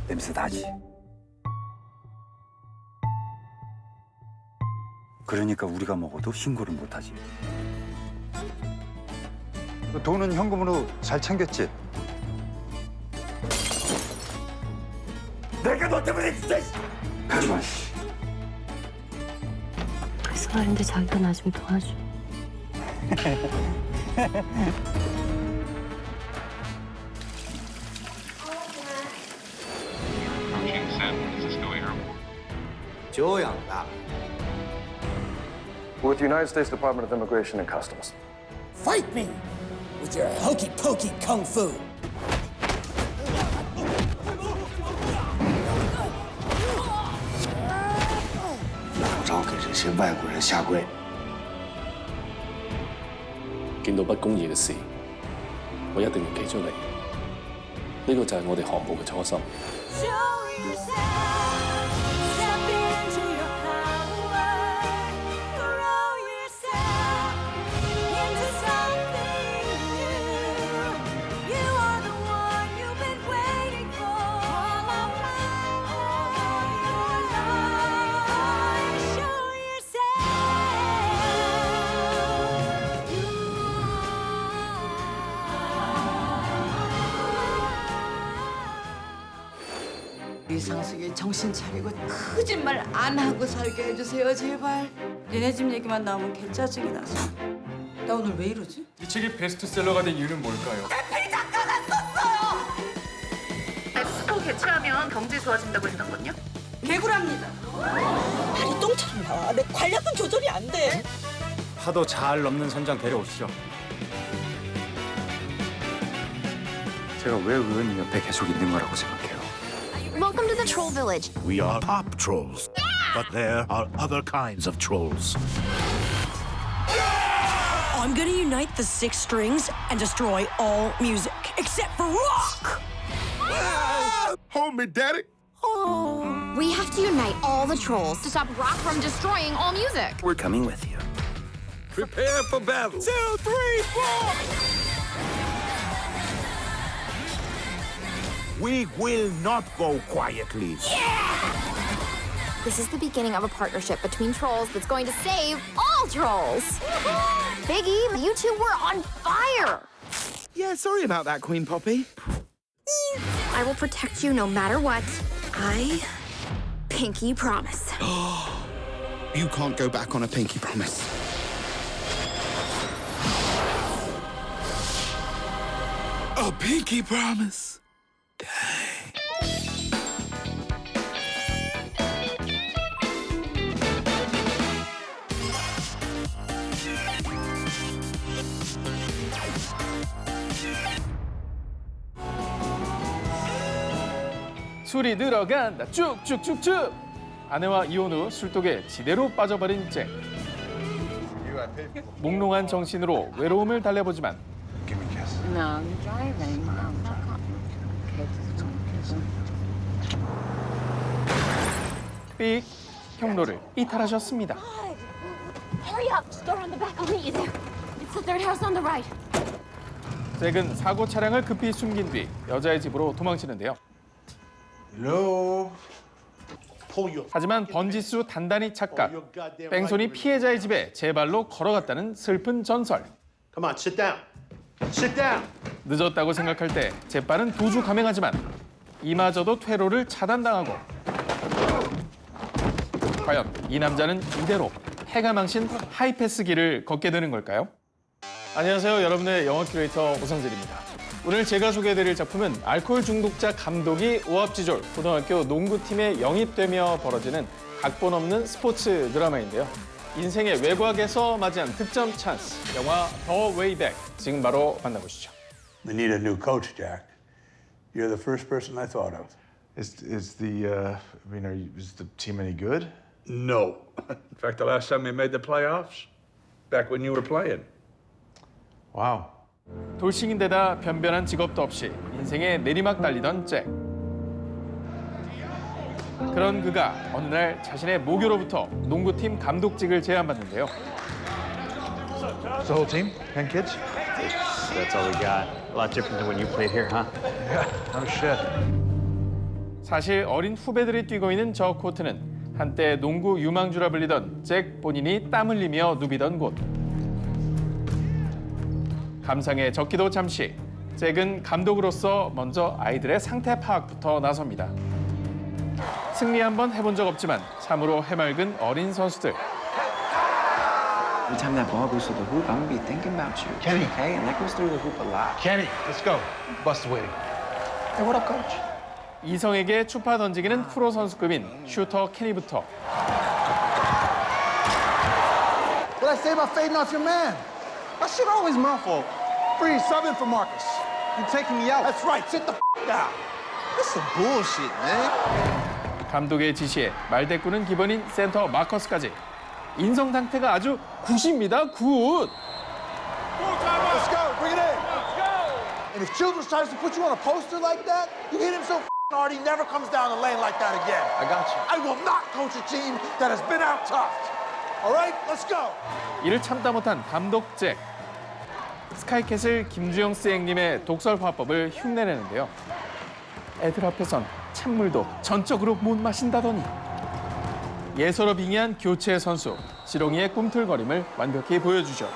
냄새 나지. 그러니까 우리가 먹어도 신고를 못하지. 돈은 현금으로 잘 챙겼지? 내가 너 때문에 진짜. 가지마. 그래서 말인데 자기가 나 좀 도와줘. With the United States Department of Immigration and Customs. Fight me with your hokey pokey kung fu. 老早给这些外国人下跪。見到不公義嘅事，我一定要企出嚟。呢個就係我哋項目嘅初心。 이상숙이 정신 차리고 거짓말 안 하고 살게 해주세요, 제발. 니네 집 얘기만 나오면 개짜증이 나서. 나 오늘 왜 이러지? 이 책이 베스트셀러가 된 이유는 뭘까요? 엑스포 개최하면 경제 좋아진다고 했던건요? 개구랍니다. 발이 똥처럼 나와. 내 관략은 조절이 안 돼. 파도 잘 넘는 선장 데려오시죠. 제가 왜 의원님 옆에 계속 있는 거라고 생각해요? Welcome to the Troll Village. We are pop trolls, but there are other kinds of trolls. I'm gonna unite the six strings and destroy all music, except for rock! Hold me, daddy. We have to unite all the trolls to stop rock from destroying all music. We're coming with you. Prepare for battle. 2, 3, 4. We will not go quietly. This is the beginning of a partnership between trolls that's going to save all trolls. Biggie, you two were on fire. Yeah, sorry about that, Queen Poppy. I will protect you no matter what. I pinky promise. You can't go back on a pinky promise. A pinky promise. 술이 들어간다 쭉쭉쭉쭉. 아내와 이혼 후 술독에 지대로 빠져버린 잭. 몽롱한 정신으로 외로움을 달래보지만 No, I'm driving. 삑 경로를 이탈하셨습니다. Hurry up. Store on the back. I'll meet you there. It's the third house on the right. 잭은 사고 차량을 급히 숨긴 뒤 여자의 집으로 도망치는데요. Hello. 하지만 번지수 단단히 착각. 뺑소니 피해자의 집에 제 발로 걸어갔다는 슬픈 전설. Come on, sit down. Sit down. 늦었다고 생각할 때 재빠른 도주 감행하지만 이마저도 퇴로를 차단당하고 과연 이 남자는 이대로 해가 망신 하이패스길을 걷게 되는 걸까요? 안녕하세요. 여러분의 영화 큐레이터 오성재입니다. 오늘 제가 소개해드릴 작품은 알코올 중독자 감독이 오합지졸 고등학교 농구팀에 영입되며 벌어지는 각본 없는 스포츠 드라마인데요. 인생의 외곽에서 맞이한 득점 찬스, 영화 The Way Back, 지금 바로 만나보시죠. We need a new coach, Jack. You're the first person I thought of. Is the is the team any good? No. In fact, the last time we made the playoffs, back when you were playing. Wow. 돌싱인데다 변변한 직업도 없이 인생의 내리막 달리던 잭. 그런 그가 어느 날 자신의 모교로부터 농구팀 감독직을 제안받는데요. It's the whole team? 10 kids? That's all we got. A lot different than when you played here, huh? Yeah, no shit. 사실 어린 후배들이 뛰고 있는 저 코트는 한때 농구 유망주라 불리던 잭 본인이 땀 흘리며 누비던 곳. 감상에 적기도 잠시, 잭은 감독으로서 먼저 아이들의 상태 파악부터 나섭니다. 승리 한번 해본 적 없지만 참으로 해맑은 어린 선수들. Every time that ball goes to the hoop, I'm gonna be thinking about you. Kenny. Hey, and that goes through the hoop a lot. Kenny, let's go. Buster's waiting. Hey, what up, coach? 이성에게 추파 던지기는 프로 선수급인 슈터 케니부터 What I say about fading off your man? That shit always my fault. Free subbing for Marcus. You taking me out. That's right. Sit the down. This some bullshit, man. 감독의 지시에 말대꾸는 기본인 센터 마커스까지 인성 상태가 아주 굿입니다. 굿! Let's go. Bring it in. Let's go. And if Childress tries to put you on a poster like that, you hit him so hard he never comes down the lane like that again. I got you. I will not coach a team that has been out tough. All right, let's go. 이를 참다 못한 감독 잭. 스카이캐슬 김주영 스앵님의 독설 화법을 흉내내는데요. 애들 앞에선 찬물도 전적으로 못 마신다더니. 예서로 빙의한 교체 선수, 지렁이의 꿈틀거림을 완벽히 보여주죠.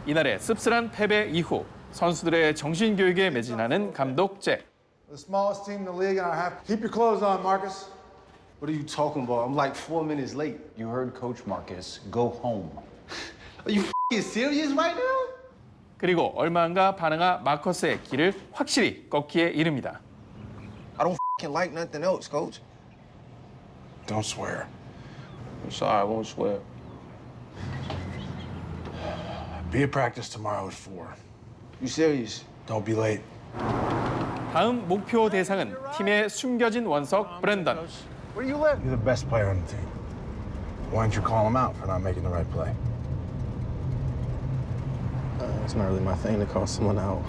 이날의 씁쓸한 패배 이후 선수들의 정신교육에 매진하는 감독 잭. The smallest team in the league, and I have keep your clothes on, Marcus. What are you talking about? I'm like 4 minutes late. You heard Coach Marcus. Go home. Are you serious right now? 그리고 얼마 안가 반항아 마커스의 길을 확실히 꺾기에 이릅니다. I don't like nothing else, Coach. Don't swear. I'm sorry, I won't swear. Be at practice tomorrow at 4. You serious? Don't be late. 다음 목표 대상은 팀의 숨겨진 원석 브랜던. Where do you live? You're the best player on the team. Why don't you call him out for not making the right play? It's not really my thing to call someone out.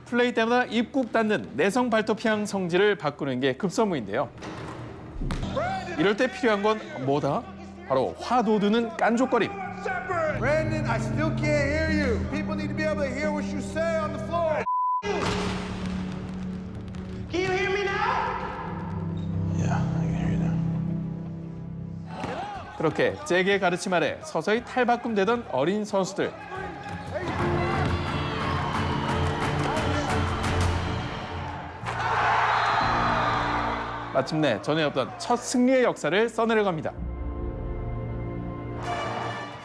플레이 때마다 입국 닫는 내성 발톱향 성질을 바꾸는 게 급선무인데요. 이럴 때 필요한 건 뭐다? 바로 화도두는 깐족거림. Brandon, I still can't hear you. People need to be able to hear what you say on the floor. Can you hear me now? Yeah, I can hear you now. 그렇게 잭의 가르침 아래 서서히 탈바꿈되던 어린 선수들. 마침내 전에 없던 첫 승리의 역사를 써내려갑니다.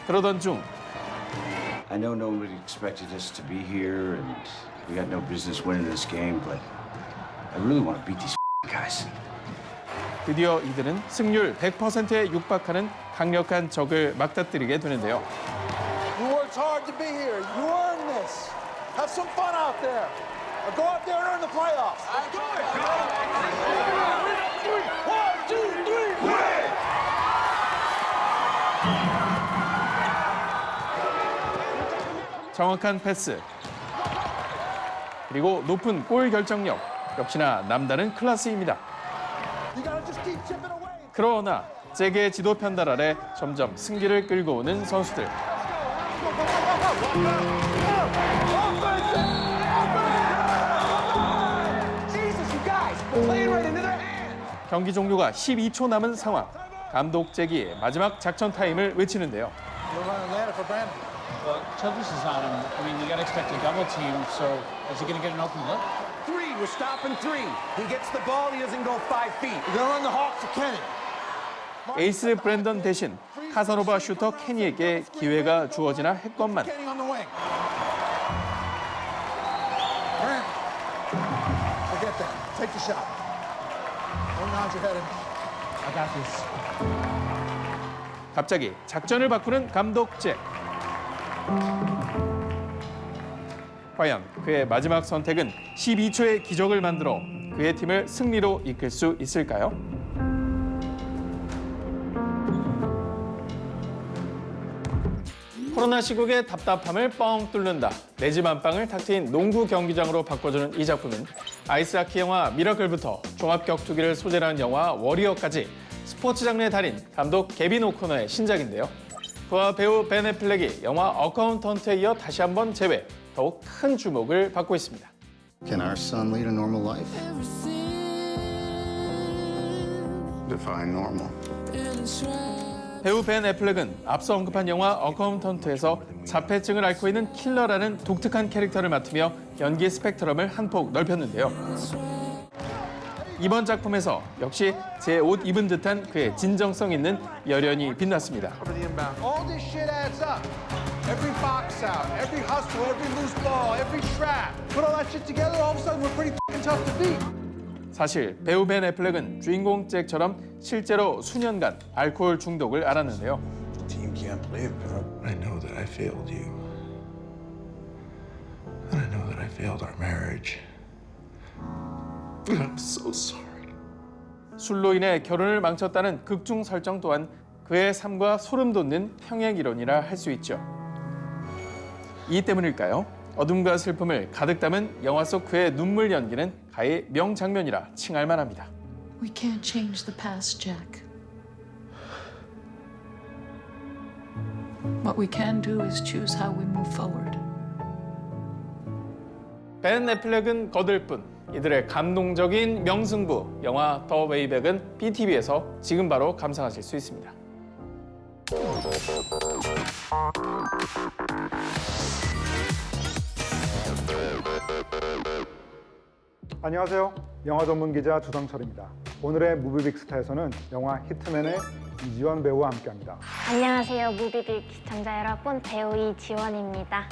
그러던 중 I know nobody expected us to be here, and we got no business winning this game, but I really want to beat these guys. 드디어 이들은 승률 100%에 육박하는 강력한 적을 맞닥뜨리게 되는데요. You worked hard to be here. You earned this. Have some fun out there. Or go out there and earn the playoffs. Let's do it. 1, 2, 3, win! 정확한 패스, 그리고 높은 골 결정력, 역시나 남다른 클래스입니다. 그러나 잭의 지도 편달 아래 점점 승기를 끌고 오는 선수들. 경기 종료가 12초 남은 상황. 감독 잭이 마지막 작전 타임을 외치는데요. Well, Childress is on him. I mean, you got to expect a double team, so is he going to get an open look? 3, we're stopping 3. He gets the ball, he doesn't go 5 feet. We're gonna run the hawk to Kenny. 에이스 브랜던 대신 카사노바 슈터 케니에게 기회가 주어지나 했건만 Kenny on the wing. Brandon, forget that. Take the shot. Don't nod your head in. I got this. 갑자기 작전을 바꾸는 감독 잭. 과연 그의 마지막 선택은 12초의 기적을 만들어 그의 팀을 승리로 이끌 수 있을까요? 코로나 시국의 답답함을 뻥 뚫는다. 내 집 안방을 탁 트인 농구 경기장으로 바꿔주는 이 작품은 아이스하키 영화 미라클부터 종합격투기를 소재로 한 영화 워리어까지 스포츠 장르의 달인 감독 개빈 오코너의 신작인데요. 그와 배우 벤 애플렉이 영화 어카운턴트에 이어 다시 한번 재회, 더욱 큰 주목을 받고 있습니다. Can our son lead a normal life? Define normal. 배우 벤 애플렉은 앞서 언급한 영화 어카운턴트에서 자폐증을 앓고 있는 킬러라는 독특한 캐릭터를 맡으며 연기 스펙트럼을 한폭 넓혔는데요. 이번 작품에서 역시 제 옷 입은 듯한 그의 진정성 있는 열연이 빛났습니다. All this shit adds up. Every box out, every hustle, every loose ball, every trap. Put all that shit together, all of a sudden we're pretty fucking tough to beat. 사실 배우 벤 애플렉은 주인공 잭처럼 실제로 수년간 알코올 중독을 앓았는데요. The team can't play it, but I know that I failed you. And I know that I failed our marriage. I'm so sorry. 술로 인해 결혼을 망쳤다는 극중 설정 또한 그의 삶과 소름 돋는 평행 이론이라 할 수 있죠. 이 때문일까요? 어둠과 슬픔을 가득 담은 영화 속 그의 눈물 연기는 가히 명장면이라 칭할 만합니다. We can't change the past, Jack. What we can do is choose how we move forward. 벤 애플렉은 거들 뿐 이들의 감동적인 명승부 영화 더 웨이백은 BTV에서 지금 바로 감상하실 수 있습니다. 안녕하세요. 영화 전문 기자 주성철입니다. 오늘의 무비빅스타에서는 영화 히트맨의 이지원 배우와 함께합니다. 안녕하세요, 무비빅 시청자 여러분. 배우 이지원입니다.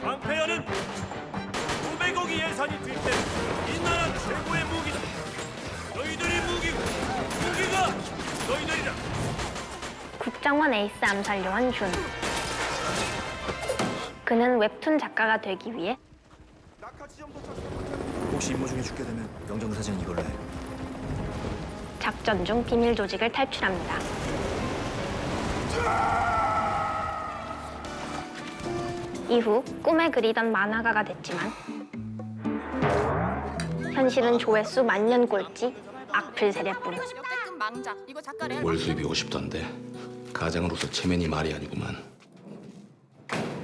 방패연은 500억이 예산이 들 때 이 나라 최고의 무기다. 너희들이 무기고 무기가 너희들이다. 국정원 에이스 암살 요원 준. 그는 웹툰 작가가 되기 위해 혹시 임무 중에 죽게 되면 영정사진은 이걸로 해. 작전 중 비밀 조직을 탈출합니다. 이후 꿈에 그리던 만화가가 됐지만 현실은 조회수 만년 꼴찌 악플 세례뿌리. 월 수입이 50도인데 가장으로서 체면이 말이 아니구만.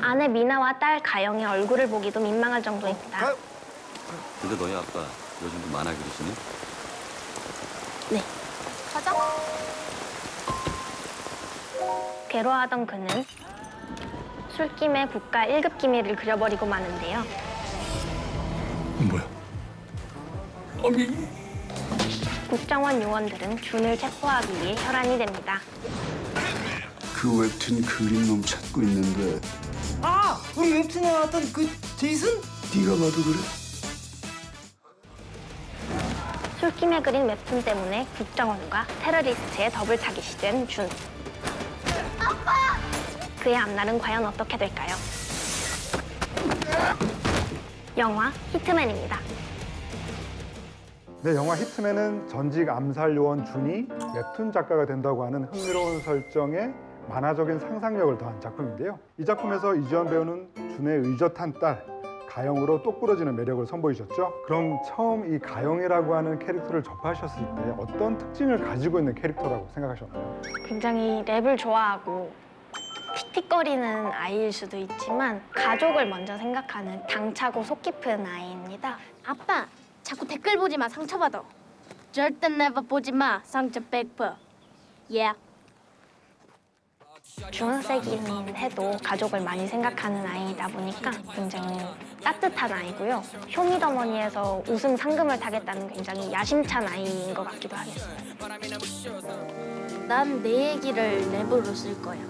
아내 미나와 딸 가영의 얼굴을 보기도 민망할 정도입니다. 근데 너희 아빠 요즘도 만화 그리시니? 네. 가자. 괴로워하던 그는 술김에 국가 1급 기밀을 그려버리고 마는데요. 뭐야? 국정원 요원들은 준을 체포하기 위해 혈안이 됩니다. 그 웹툰 그린 놈 찾고 있는데 아, 우리 웹툰에 나왔던 그 제이슨? 네가 봐도 그래? 술김에 그린 웹툰 때문에 국정원과 테러리스트의 더블 타깃이 된 준. 아빠! 그의 앞날은 과연 어떻게 될까요? 영화 히트맨입니다. 네, 영화 히트맨은 전직 암살 요원 준이 웹툰 작가가 된다고 하는 흥미로운 설정에 만화적인 상상력을 더한 작품인데요. 이 작품에서 이지원 배우는 준의 의젓한 딸 가영으로 똑부러지는 매력을 선보이셨죠. 그럼 처음 이 가영이라고 하는 캐릭터를 접하셨을 때 어떤 특징을 가지고 있는 캐릭터라고 생각하셨나요? 굉장히 랩을 좋아하고 틱틱거리는 아이일 수도 있지만 가족을 먼저 생각하는 당차고 속 깊은 아이입니다. 아빠, 자꾸 댓글 보지 마, 상처받아. 절대 never 보지 마, 상처 100%. Yeah. 중학생이긴 해도 가족을 많이 생각하는 아이다 보니까 굉장히 따뜻한 아이고요. 쇼미더머니에서 우승 상금을 타겠다는 굉장히 야심찬 아이인 것 같기도 하겠습니다. 난 내 얘기를 랩으로 쓸 거야.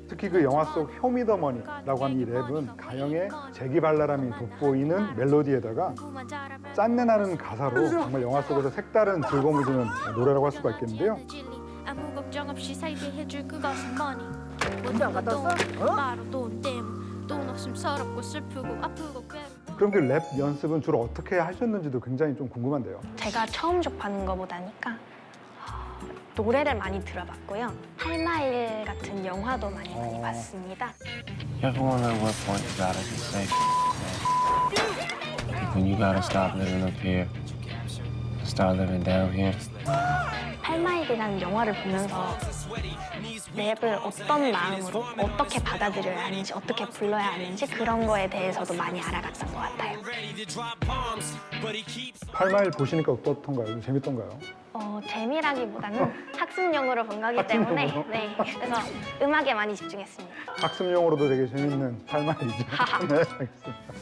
특히 그 영화 속 쇼미더머니라고 하는 이 랩은 가영의 재기발랄함이 돋보이는 멜로디에다가 짠내나는 가사로 정말 영화 속에서 색다른 즐거움을 주는 노래라고 할 수가 있겠는데요. 아무 걱정 없이 살게 해줄 그것은 머니. 먼저 안 갔다 왔어? 바로 돈 때문. 돈 없음 서럽고 슬프고 아프고 괴롭고. 그럼 그 랩 연습은 주로 어떻게 하셨는지도 굉장히 좀 궁금한데요. 제가 처음 접하는 것보다니까 노래를 많이 들어봤고요. 8마일 같은 영화도 많이 봤습니다. You ever wonder what point you gotta just say, man? When you gotta stop living up here and start living down here. 8마일이라는 영화를 보면서 랩을 어떤 마음으로 어떻게 받아들여야 하는지 어떻게 불러야 하는지 그런 거에 대해서도 많이 알아갔던 것 같아요. 8마일 보시니까 어떻던가요? 재밌던가요? 재미라기보다는 학습용으로 본 거기 때문에 네, 그래서 음악에 많이 집중했습니다. 학습용으로도 되게 재밌는 8마일이죠. 네, 알겠습니다.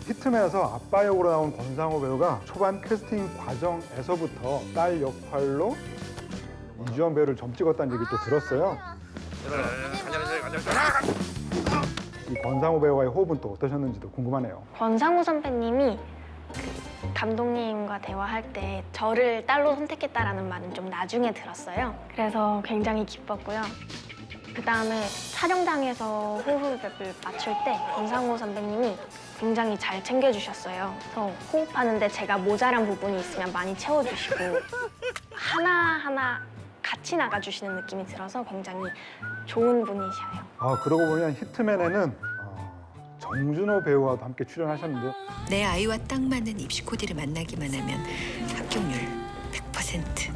히트맨에서 아빠 역으로 나온 권상우 배우가 초반 캐스팅 과정에서부터 딸 역할로 이주연 배우를 점 찍었다는 얘기를 또 들었어요. 이 권상우 배우와의 호흡은 또 어떠셨는지도 궁금하네요. 권상우 선배님이 그 감독님과 대화할 때 저를 딸로 선택했다라는 말은 좀 나중에 들었어요. 그래서 굉장히 기뻤고요. 그다음에 촬영장에서 호흡을 맞출 때 권상우 선배님이 굉장히 잘 챙겨주셨어요. 그래서 호흡하는데 제가 모자란 부분이 있으면 많이 채워주시고 하나하나 같이 나가주시는 느낌이 들어서 굉장히 좋은 분이셔요. 아, 그러고 보면 히트맨에는 정준호 배우와도 함께 출연하셨는데요. 내 아이와 딱 맞는 입시 코디를 만나기만 하면 합격률 100%.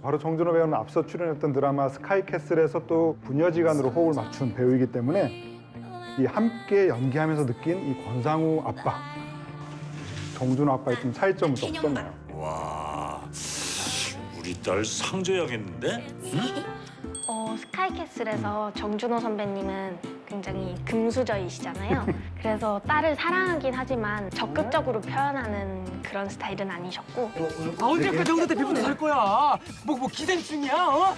바로 정준호 배우는 앞서 출연했던 드라마 스카이캐슬에서 또 부녀지간으로 호흡을 맞춘 배우이기 때문에 이 함께 연기하면서 느낀 이 권상우 아빠, 정준호 아빠의 좀 차이점은 좀 없었나요? 와, 우리 딸 상줘야겠는데? 응? 스카이캐슬에서 정준호 선배님은 굉장히 금수저이시잖아요. 그래서 딸을 사랑하긴 하지만 적극적으로 표현하는 그런 스타일은 아니셨고. 언제까지 여기서 대피부터 살 거야? 뭐 기생충이야?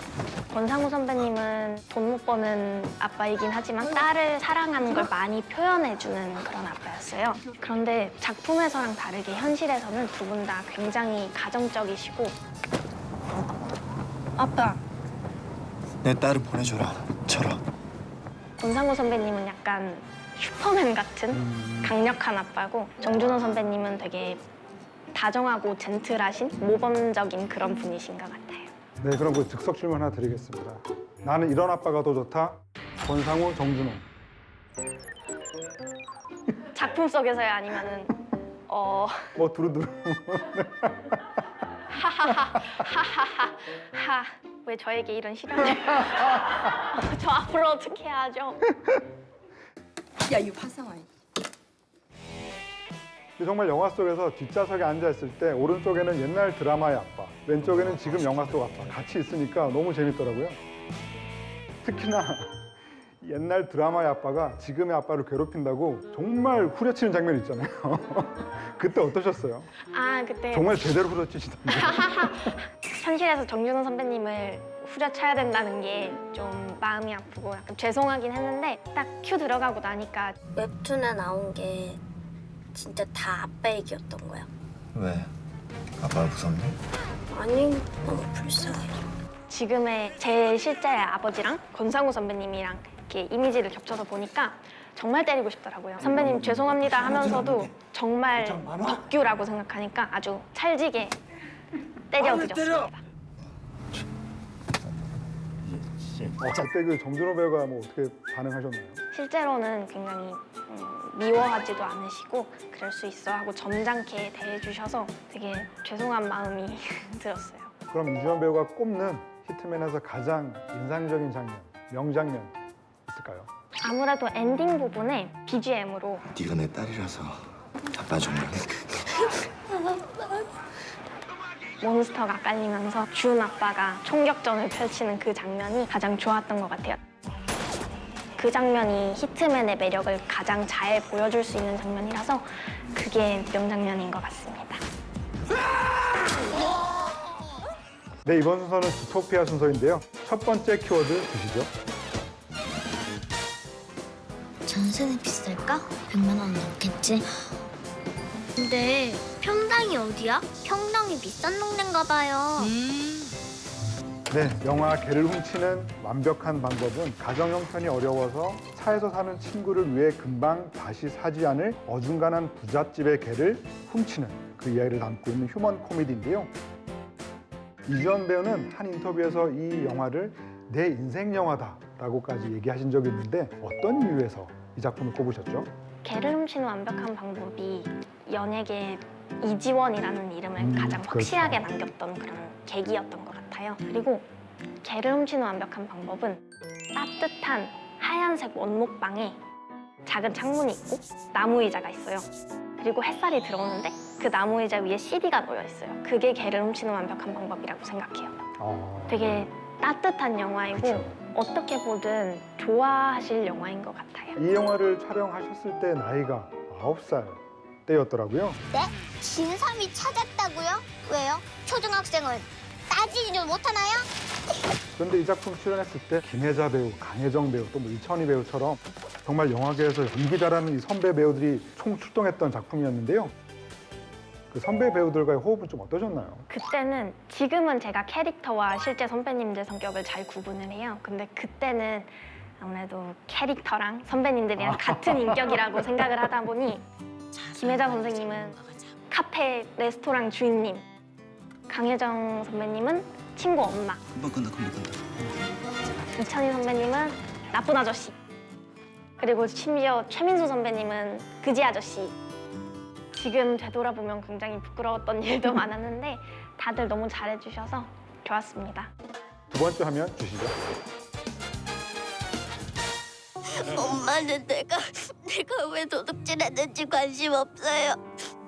권상우 선배님은 돈 못 버는 아빠이긴 하지만 딸을 사랑하는 걸 많이 표현해주는 그런 아빠였어요. 그런데 작품에서랑 다르게 현실에서는 두 분 다 굉장히 가정적이시고. 아빠. 내 딸을 보내줘라, 철아. 권상우 선배님은 약간 슈퍼맨 같은 강력한 아빠고 정준호 선배님은 되게 다정하고 젠틀하신 모범적인 그런 분이신 것 같아요. 네, 그럼 그 즉석 질문 하나 드리겠습니다. 나는 이런 아빠가 더 좋다. 권상우, 정준호. 작품 속에서요, 아니면은 뭐 두루두루. 하하하. 왜 저에게 이런 시련을? 저 앞으로 어떻게 해야죠? 야, 이 화상아. 정말 영화 속에서 뒷좌석에 앉아있을 때 오른쪽에는 옛날 드라마의 아빠, 왼쪽에는 지금 영화 속 아빠 같이 있으니까 너무 재밌더라고요. 특히나 옛날 드라마의 아빠가 지금의 아빠를 괴롭힌다고 정말 후려치는 장면 있잖아요. 그때 어떠셨어요? 그때 정말 제대로 후려치시던데. 현실에서 정준호 선배님을 후려쳐야 된다는 게 좀 마음이 아프고 약간 죄송하긴 했는데 딱 큐 들어가고 나니까 웹툰에 나온 게 진짜 다 아빠 얘기였던 거야. 왜? 아빠가 무섭니? 아니, 너무 불쌍해. 지금의 제 실제 아버지랑 권상우 선배님이랑 이렇게 이미지를 겹쳐서 보니까 정말 때리고 싶더라고요. 선배님 죄송합니다 하면서도 정말 덕규라고 생각하니까 아주 찰지게 때려드렸습니다. 그때 그 정준호 배우가 뭐 어떻게 반응하셨나요? 실제로는 굉장히 미워하지도 않으시고 그럴 수 있어 하고 점잖게 대해주셔서 되게 죄송한 마음이 들었어요. 그럼 이주연 배우가 꼽는 히트맨에서 가장 인상적인 장면, 명장면 있을까요? 아무래도 엔딩 부분에 BGM으로 네가 내 딸이라서 아빠 정말 몬스터가 깔리면서 준 아빠가 총격전을 펼치는 그 장면이 가장 좋았던 것 같아요. 그 장면이 히트맨의 매력을 가장 잘 보여줄 수 있는 장면이라서 그게 명장면인 것 같습니다. 네, 이번 순서는 주토피아 순서인데요. 첫 번째 키워드 주시죠. 전세는 비쌀까? 100만 원 넘겠지? 근데 평당이 어디야? 평당이 비싼 동네인가 봐요. 네, 영화 개를 훔치는 완벽한 방법은 가정 형편이 어려워서 차에서 사는 친구를 위해 금방 다시 사지 않을 어중간한 부잣집의 개를 훔치는 그 이야기를 담고 있는 휴먼 코미디인데요. 이지원 배우는 한 인터뷰에서 이 영화를 내 인생 영화다라고까지 얘기하신 적이 있는데 어떤 이유에서 이 작품을 꼽으셨죠? 개를 훔치는 완벽한 방법이 연예계 이지원이라는 이름을 가장 확실하게 남겼던 그런 계기였던 것 같아요. 그리고 개를 훔치는 완벽한 방법은 따뜻한 하얀색 원목방에 작은 창문이 있고 나무 의자가 있어요. 그리고 햇살이 들어오는데 그 나무 의자 위에 CD가 놓여 있어요. 그게 개를 훔치는 완벽한 방법이라고 생각해요. 되게 따뜻한 영화이고 어떻게 보든 좋아하실 영화인 것 같아요. 이 영화를 촬영하셨을 때 나이가 9살 때였더라고요. 네? 진삼이 찾았다고요? 왜요? 초등학생은 따지지도 못하나요? 그런데 이 작품 출연했을 때 김혜자 배우, 강혜정 배우, 또 뭐 이천희 배우처럼 정말 영화계에서 연기 잘하는 이 선배 배우들이 총출동했던 작품이었는데요. 그 선배 배우들과의 호흡은 좀 어떠셨나요? 그때는 지금은 제가 캐릭터와 실제 선배님들 성격을 잘 구분을 해요. 근데 그때는 아무래도 캐릭터랑 선배님들이랑 같은 인격이라고 생각을 하다 보니 김혜자 선생님은 카페 레스토랑 주인님, 강혜정 선배님은 친구 엄마, 금방 끝나. 이천희 선배님은 나쁜 아저씨, 그리고 심지어 최민수 선배님은 그지 아저씨. 지금 되돌아보면 굉장히 부끄러웠던 일도 많았는데 다들 너무 잘해주셔서 좋았습니다. 두 번째 화면 주시죠. 엄마는 내가 왜 도둑질했는지 관심 없어요.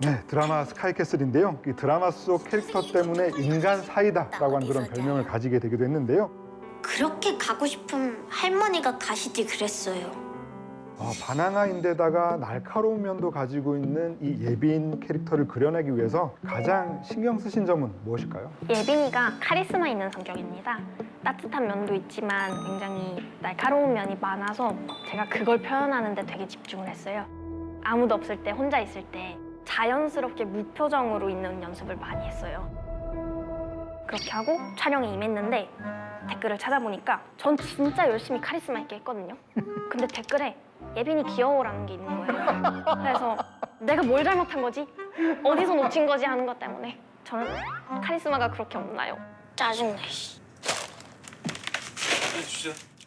네, 드라마 스카이캐슬인데요. 이 드라마 속 캐릭터 때문에 인간 사이다라고 하는 그런 별명을 가지게 되기도 했는데요. 그렇게 가고 싶으면 할머니가 가시지 그랬어요. 반항아인데다가 날카로운 면도 가지고 있는 이 예빈 캐릭터를 그려내기 위해서 가장 신경 쓰신 점은 무엇일까요? 예빈이가 카리스마 있는 성격입니다. 따뜻한 면도 있지만 굉장히 날카로운 면이 많아서 제가 그걸 표현하는 데 되게 집중을 했어요. 아무도 없을 때, 혼자 있을 때 자연스럽게 무표정으로 있는 연습을 많이 했어요. 그렇게 하고 촬영에 임했는데 댓글을 찾아보니까 전 진짜 열심히 카리스마 있게 했거든요. 근데 댓글에 예빈이 귀여워라는 게 있는 거예요. 그래서 내가 뭘 잘못한 거지? 어디서 놓친 거지? 하는 것 때문에 저는 카리스마가 그렇게 없나요? 짜증내.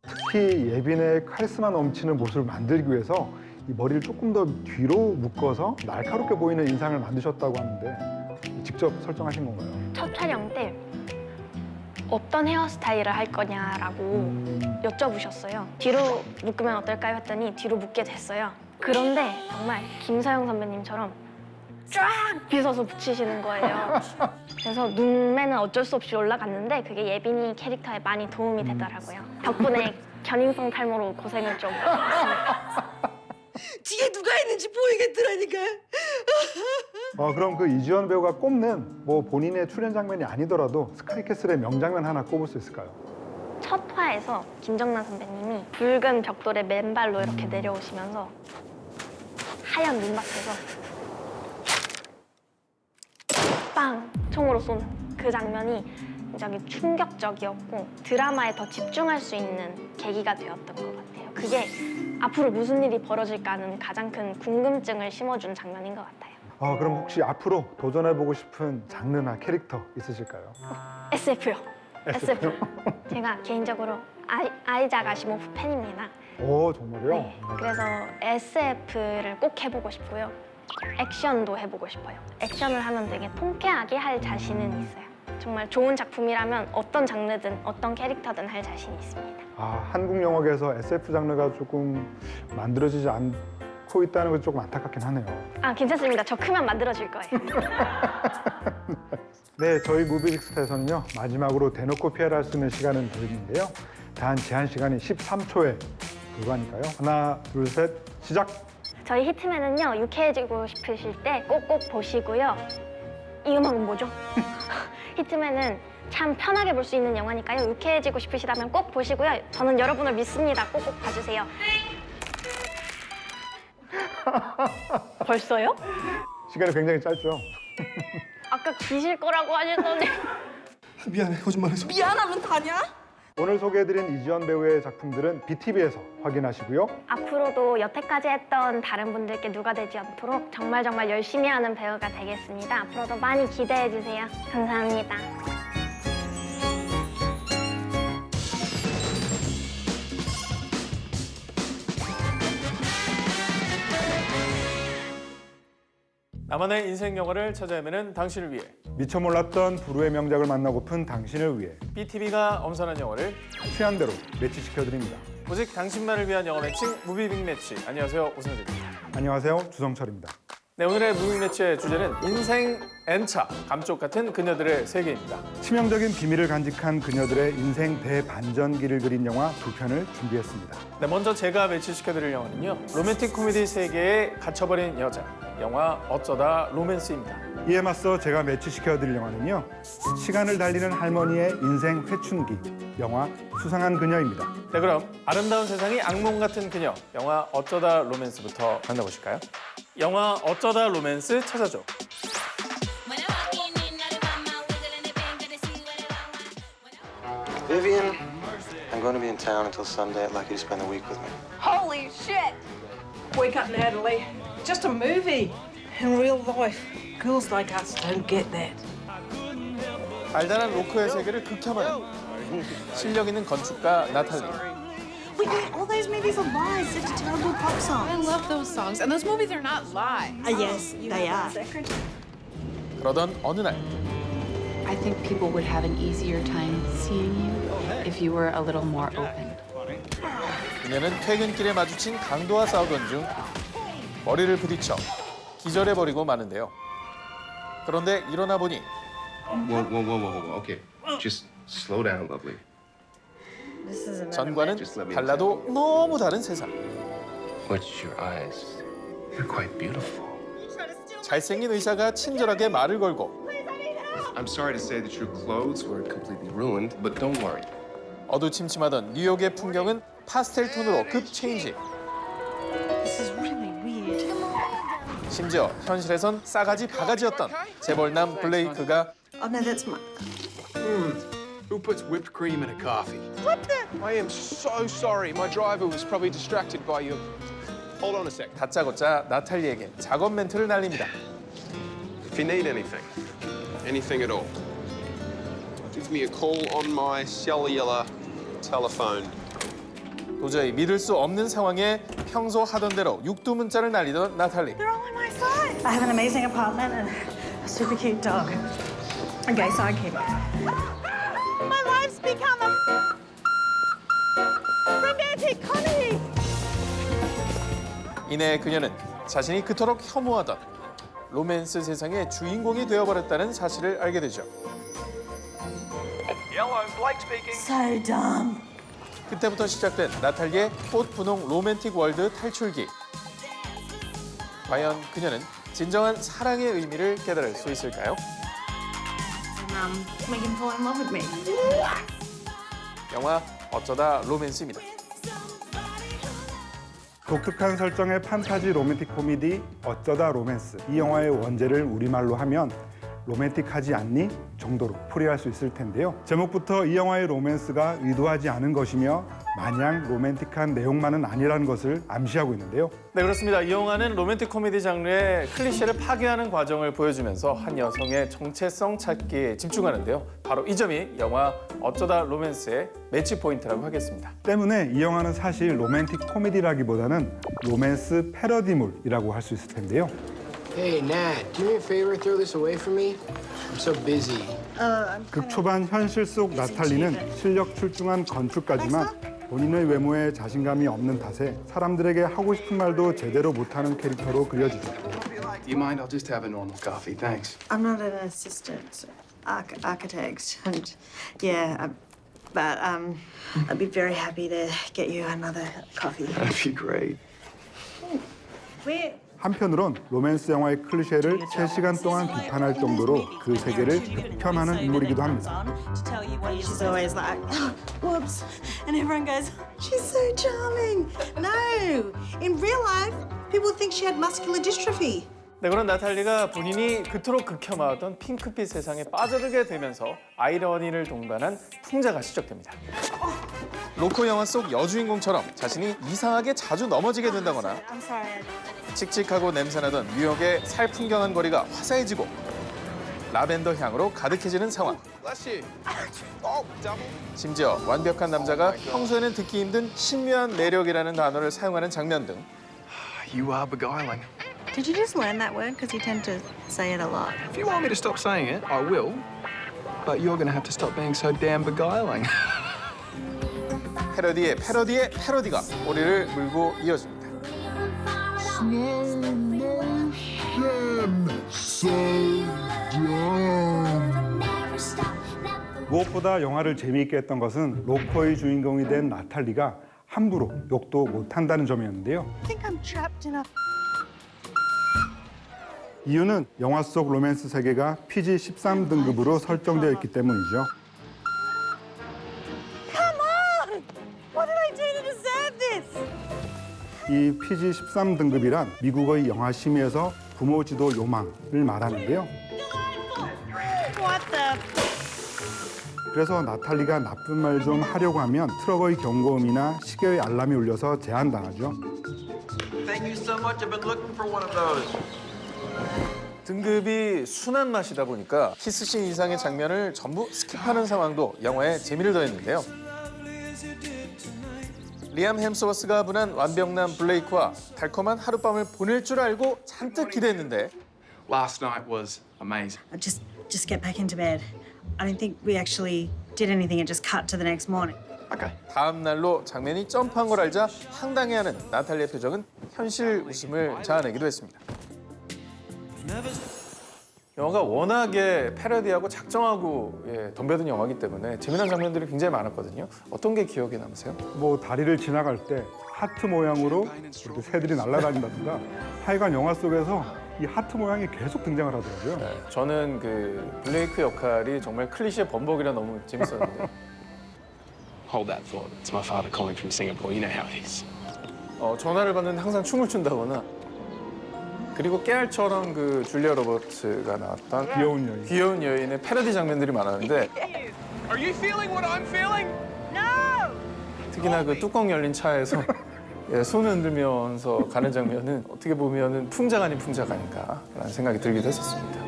특히 예빈의 카리스마 넘치는 모습을 만들기 위해서 이 머리를 조금 더 뒤로 묶어서 날카롭게 보이는 인상을 만드셨다고 하는데 직접 설정하신 건가요? 첫 촬영 때 어떤 헤어스타일을 할 거냐라고 여쭤보셨어요. 뒤로 묶으면 어떨까요? 했더니 뒤로 묶게 됐어요. 그런데 정말 김서영 선배님처럼 쫙 빗어서 붙이시는 거예요. 그래서 눈매는 어쩔 수 없이 올라갔는데 그게 예빈이 캐릭터에 많이 도움이 되더라고요. 덕분에 견인성 탈모로 고생을 좀 했습니다. 뒤에 누가 있는지 보이겠더라니까. 그럼 그 이지원 배우가 꼽는 뭐 본인의 출연 장면이 아니더라도 스카이캐슬의 명장면 하나 꼽을 수 있을까요? 첫 화에서 김정란 선배님이 붉은 벽돌에 맨발로 이렇게 내려오시면서 하얀 눈밭에서 빵! 총으로 쏘는 그 장면이 굉장히 충격적이었고 드라마에 더 집중할 수 있는 계기가 되었던 것 같아요. 그게 앞으로 무슨 일이 벌어질까 하는 가장 큰 궁금증을 심어준 장면인 것 같아요. 그럼 혹시 앞으로 도전해보고 싶은 장르나 캐릭터 있으실까요? SF요. SF. 제가 개인적으로 아이작 아시모프 팬입니다. 오, 정말요? 네, 그래서 SF를 꼭 해보고 싶고요. 액션도 해보고 싶어요. 액션을 하면 되게 통쾌하게 할 자신은 있어요. 정말 좋은 작품이라면 어떤 장르든 어떤 캐릭터든 할 자신이 있습니다. 한국 영화계에서 SF 장르가 조금 만들어지지 않고 있다는 건 조금 안타깝긴 하네요. 괜찮습니다. 저 크면 만들어줄 거예요. 네, 저희 무비빅스타에서는요 마지막으로 대놓고 피해를 할 수 있는 시간은 더 있는데요. 단 제한 시간이 13초에 불과하니까요. 하나, 둘, 셋, 시작! 저희 히트맨은요 유쾌해지고 싶으실 때 꼭꼭 보시고요. 이 음악은 뭐죠? 히트맨은 참 편하게 볼 수 있는 영화니까요. 유쾌해지고 싶으시다면 꼭 보시고요. 저는 여러분을 믿습니다. 꼭꼭 봐주세요. 벌써요? 시간이 굉장히 짧죠? 아까 기실 거라고 하셨는데. 미안해, 거짓말해서. 미안하면 다냐? 오늘 소개해드린 이지원 배우의 작품들은 BTV에서 확인하시고요. 앞으로도 여태까지 했던 다른 분들께 누가 되지 않도록 정말 열심히 하는 배우가 되겠습니다. 앞으로도 많이 기대해주세요. 감사합니다. 나만의 인생 영화를 찾아 헤매는 당신을 위해 미처 몰랐던 불후의 명작을 만나고픈 당신을 위해 BTV가 엄선한 영화를 취한 대로 매치시켜드립니다. 오직 당신만을 위한 영화 매칭 무비 빅매치. 안녕하세요, 오승재입니다. 안녕하세요, 주성철입니다. 네, 오늘의 무비 매치의 주제는 인생 N차, 감쪽 같은 그녀들의 세계입니다. 치명적인 비밀을 간직한 그녀들의 인생 대반전기를 그린 영화 두 편을 준비했습니다. 네, 먼저 제가 매치시켜드릴 영화는요, 로맨틱 코미디 세계에 갇혀버린 여자, 영화 어쩌다 로맨스입니다. 이에 맞서 제가 매치시켜드릴 영화는요, 시간을 달리는 할머니의 인생 회춘기, 영화 수상한 그녀입니다. 네, 그럼 아름다운 세상이 악몽 같은 그녀, 영화 어쩌다 로맨스부터 만나보실까요? 영화 어쩌다 로맨스 찾아줘. Vivian, I'm going to be in town until Sunday. I'd like you to spend the week with me. Holy shit! Wake up, Natalie. Just a movie. In real life, girls like us don't get that. 알다란 로크의 세계를 극혐하는 실력 있는 건축가 나탈리. We think all those movies are lies, such a terrible pop song. I love those songs, and those movies are not lies. Yes, they are. 그러던 어느 날 I think people would have an easier time seeing you if you were a little more open. 그녀는 퇴근길에 마주친 강도와 싸우던 중 머리를 부딪혀 기절해버리고 마는데요. 그런데 일어나 보니 Whoa. Okay, just slow down, lovely. 전과는 달라도 너무 다른 세상. What's your eyes? You're quite beautiful. 잘생긴 의사가 친절하게 말을 걸고 I'm sorry to say that your clothes were completely ruined, but don't worry. 어두침침하던 뉴욕의 풍경은 파스텔 톤으로 급 체인지. This is really weird. 심지어 현실에선 싸가지 바가지였던 재벌남 블레이크가 Oh no, that's my. Who puts whipped cream in a coffee? What the? I am so sorry. My driver was probably distracted by you. Hold on a sec. 다짜고짜 나탈리에게 작업 멘트를 날립니다. If you need anything at all, give me a call on my cellular telephone. 도저히 믿을 수 없는 상황에 평소 하던 대로 육두문자를 날리던 나탈리. They're all on my side. I have an amazing apartment and a super cute dog. A gay sidekick. My life's become a romantic comedy. 이내 그녀는 자신이 그토록 혐오하던 로맨스 세상의 주인공이 되어버렸다는 사실을 알게 되죠. So dumb. 그때부터 시작된 나탈리의 꽃분홍 로맨틱 월드 탈출기. 과연 그녀는 진정한 사랑의 의미를 깨달을 수 있을까요? Make him fall in love with me. 영화 어쩌다 로맨스입니다. 독특한 설정의 판타지 로맨틱 코미디 어쩌다 로맨스. 이 영화의 원제를 우리말로 하면 로맨틱하지 않니? 정도로 풀이할 수 있을 텐데요. 제목부터 이 영화의 로맨스가 의도하지 않은 것이며 마냥 로맨틱한 내용만은 아니라는 것을 암시하고 있는데요. 네, 그렇습니다. 이 영화는 로맨틱 코미디 장르의 클리셰를 파괴하는 과정을 보여주면서 한 여성의 정체성 찾기에 집중하는데요. 바로 이 점이 영화 어쩌다 로맨스의 매치 포인트라고 하겠습니다. 때문에 이 영화는 사실 로맨틱 코미디라기보다는 로맨스 패러디물이라고 할 수 있을 텐데요. Hey, Nat, do me a favor, throw this away from me? I'm so busy. 극 초반 현실 속 나탈리는 실력 출중한 건축가지만 본인의 외모에 자신감이 없는 탓에 사람들에게 하고 싶은 말도 제대로 못하는 캐릭터로 그려지죠. Do you mind? I'll just have a normal coffee, thanks. I'm not an assistant architect, and yeah, but I'd be very happy to get you another coffee. That'd be great. Where? 한편으론 로맨스 영화의 클리셰를 3시간 동안 비판할 정도로 그 세계를 극혐하는 인물이기도 합니다. She's always like, oh, whoops, and everyone goes, she's so charming. No, in real life, people think she had muscular dystrophy. 네, 그런 나탈리가 본인이 그토록 극혐하던 핑크빛 세상에 빠져들게 되면서 아이러니를 동반한 풍자가 시작됩니다. 로코 영화 속 여주인공처럼 자신이 이상하게 자주 넘어지게 된다거나 I'm sorry. 칙칙하고 냄새나던 뉴욕의 살풍경한 거리가 화사해지고 라벤더 향으로 가득해지는 상황. 심지어 완벽한 남자가 평소에는 듣기 힘든 신묘한 매력이라는 단어를 사용하는 장면 등 You are beguiling. Did you just learn that word? Because you tend to say it a lot. If you want me to stop saying it, I will. But you're going to have to stop being so damn beguiling. 패러디의 패러디가 꼬리를 물고 이어집니다. 무엇보다 영화를 재미있게 했던 것은 로코의 주인공이 된 나탈리가 함부로 욕도 못한다는 점이었는데요. I think I'm trapped in a... 이유는 영화 속 로맨스 세계가 PG-13 등급으로 설정되어 있기 때문이죠. Come on! What did I do to deserve this? 이 PG-13 등급이란 미국의 영화 심의에서 부모 지도 요망을 말하는데요. What the... 그래서 나탈리가 나쁜 말 좀 하려고 하면 트럭의 경고음이나 시계의 알람이 울려서 제한당하죠. Thank you so much. I've been looking for one of those. 등급이 순한 맛이다 보니까 키스씬 이상의 장면을 전부 스킵하는 상황도 영화에 재미를 더했는데요. 리암 햄스워스가 분한 완벽남 블레이크와 달콤한 하룻밤을 보낼 줄 알고 잔뜩 기대했는데 Last night was amazing. Just get back into bed. I don't think we actually did anything. It just cut to the next morning. Okay. 다음 날로 장면이 점프한 걸 알자 황당해하는 나탈리의 표정은 현실 웃음을 자아내기도 했습니다. 영화가 워낙에 패러디하고 작정하고 덤벼든 영화이기 때문에 재미난 장면들이 굉장히 많았거든요. 어떤 게 기억에 남으세요? 뭐 다리를 지나갈 때 하트 모양으로 이렇게 새들이 날아다닌다든가 하여간 영화 속에서 이 하트 모양이 계속 등장을 하더라고요. 네, 저는 그 블레이크 역할이 정말 클리셰 범벅이라 너무 재밌었는데. Hold that thought. It's my father calling from Singapore. You know how it is. 전화를 받는데 항상 춤을 춘다거나 그리고 깨알처럼 그 줄리아 로버츠가 나왔던 귀여운 여인의 패러디 장면들이 많았는데 Are you feeling what I'm feeling? No! 특히나 그 뚜껑 열린 차에서 손을 흔들면서 가는 장면은 어떻게 보면은 풍자가 아닌 풍자가 아닌가라는 생각이 들기도 했었습니다.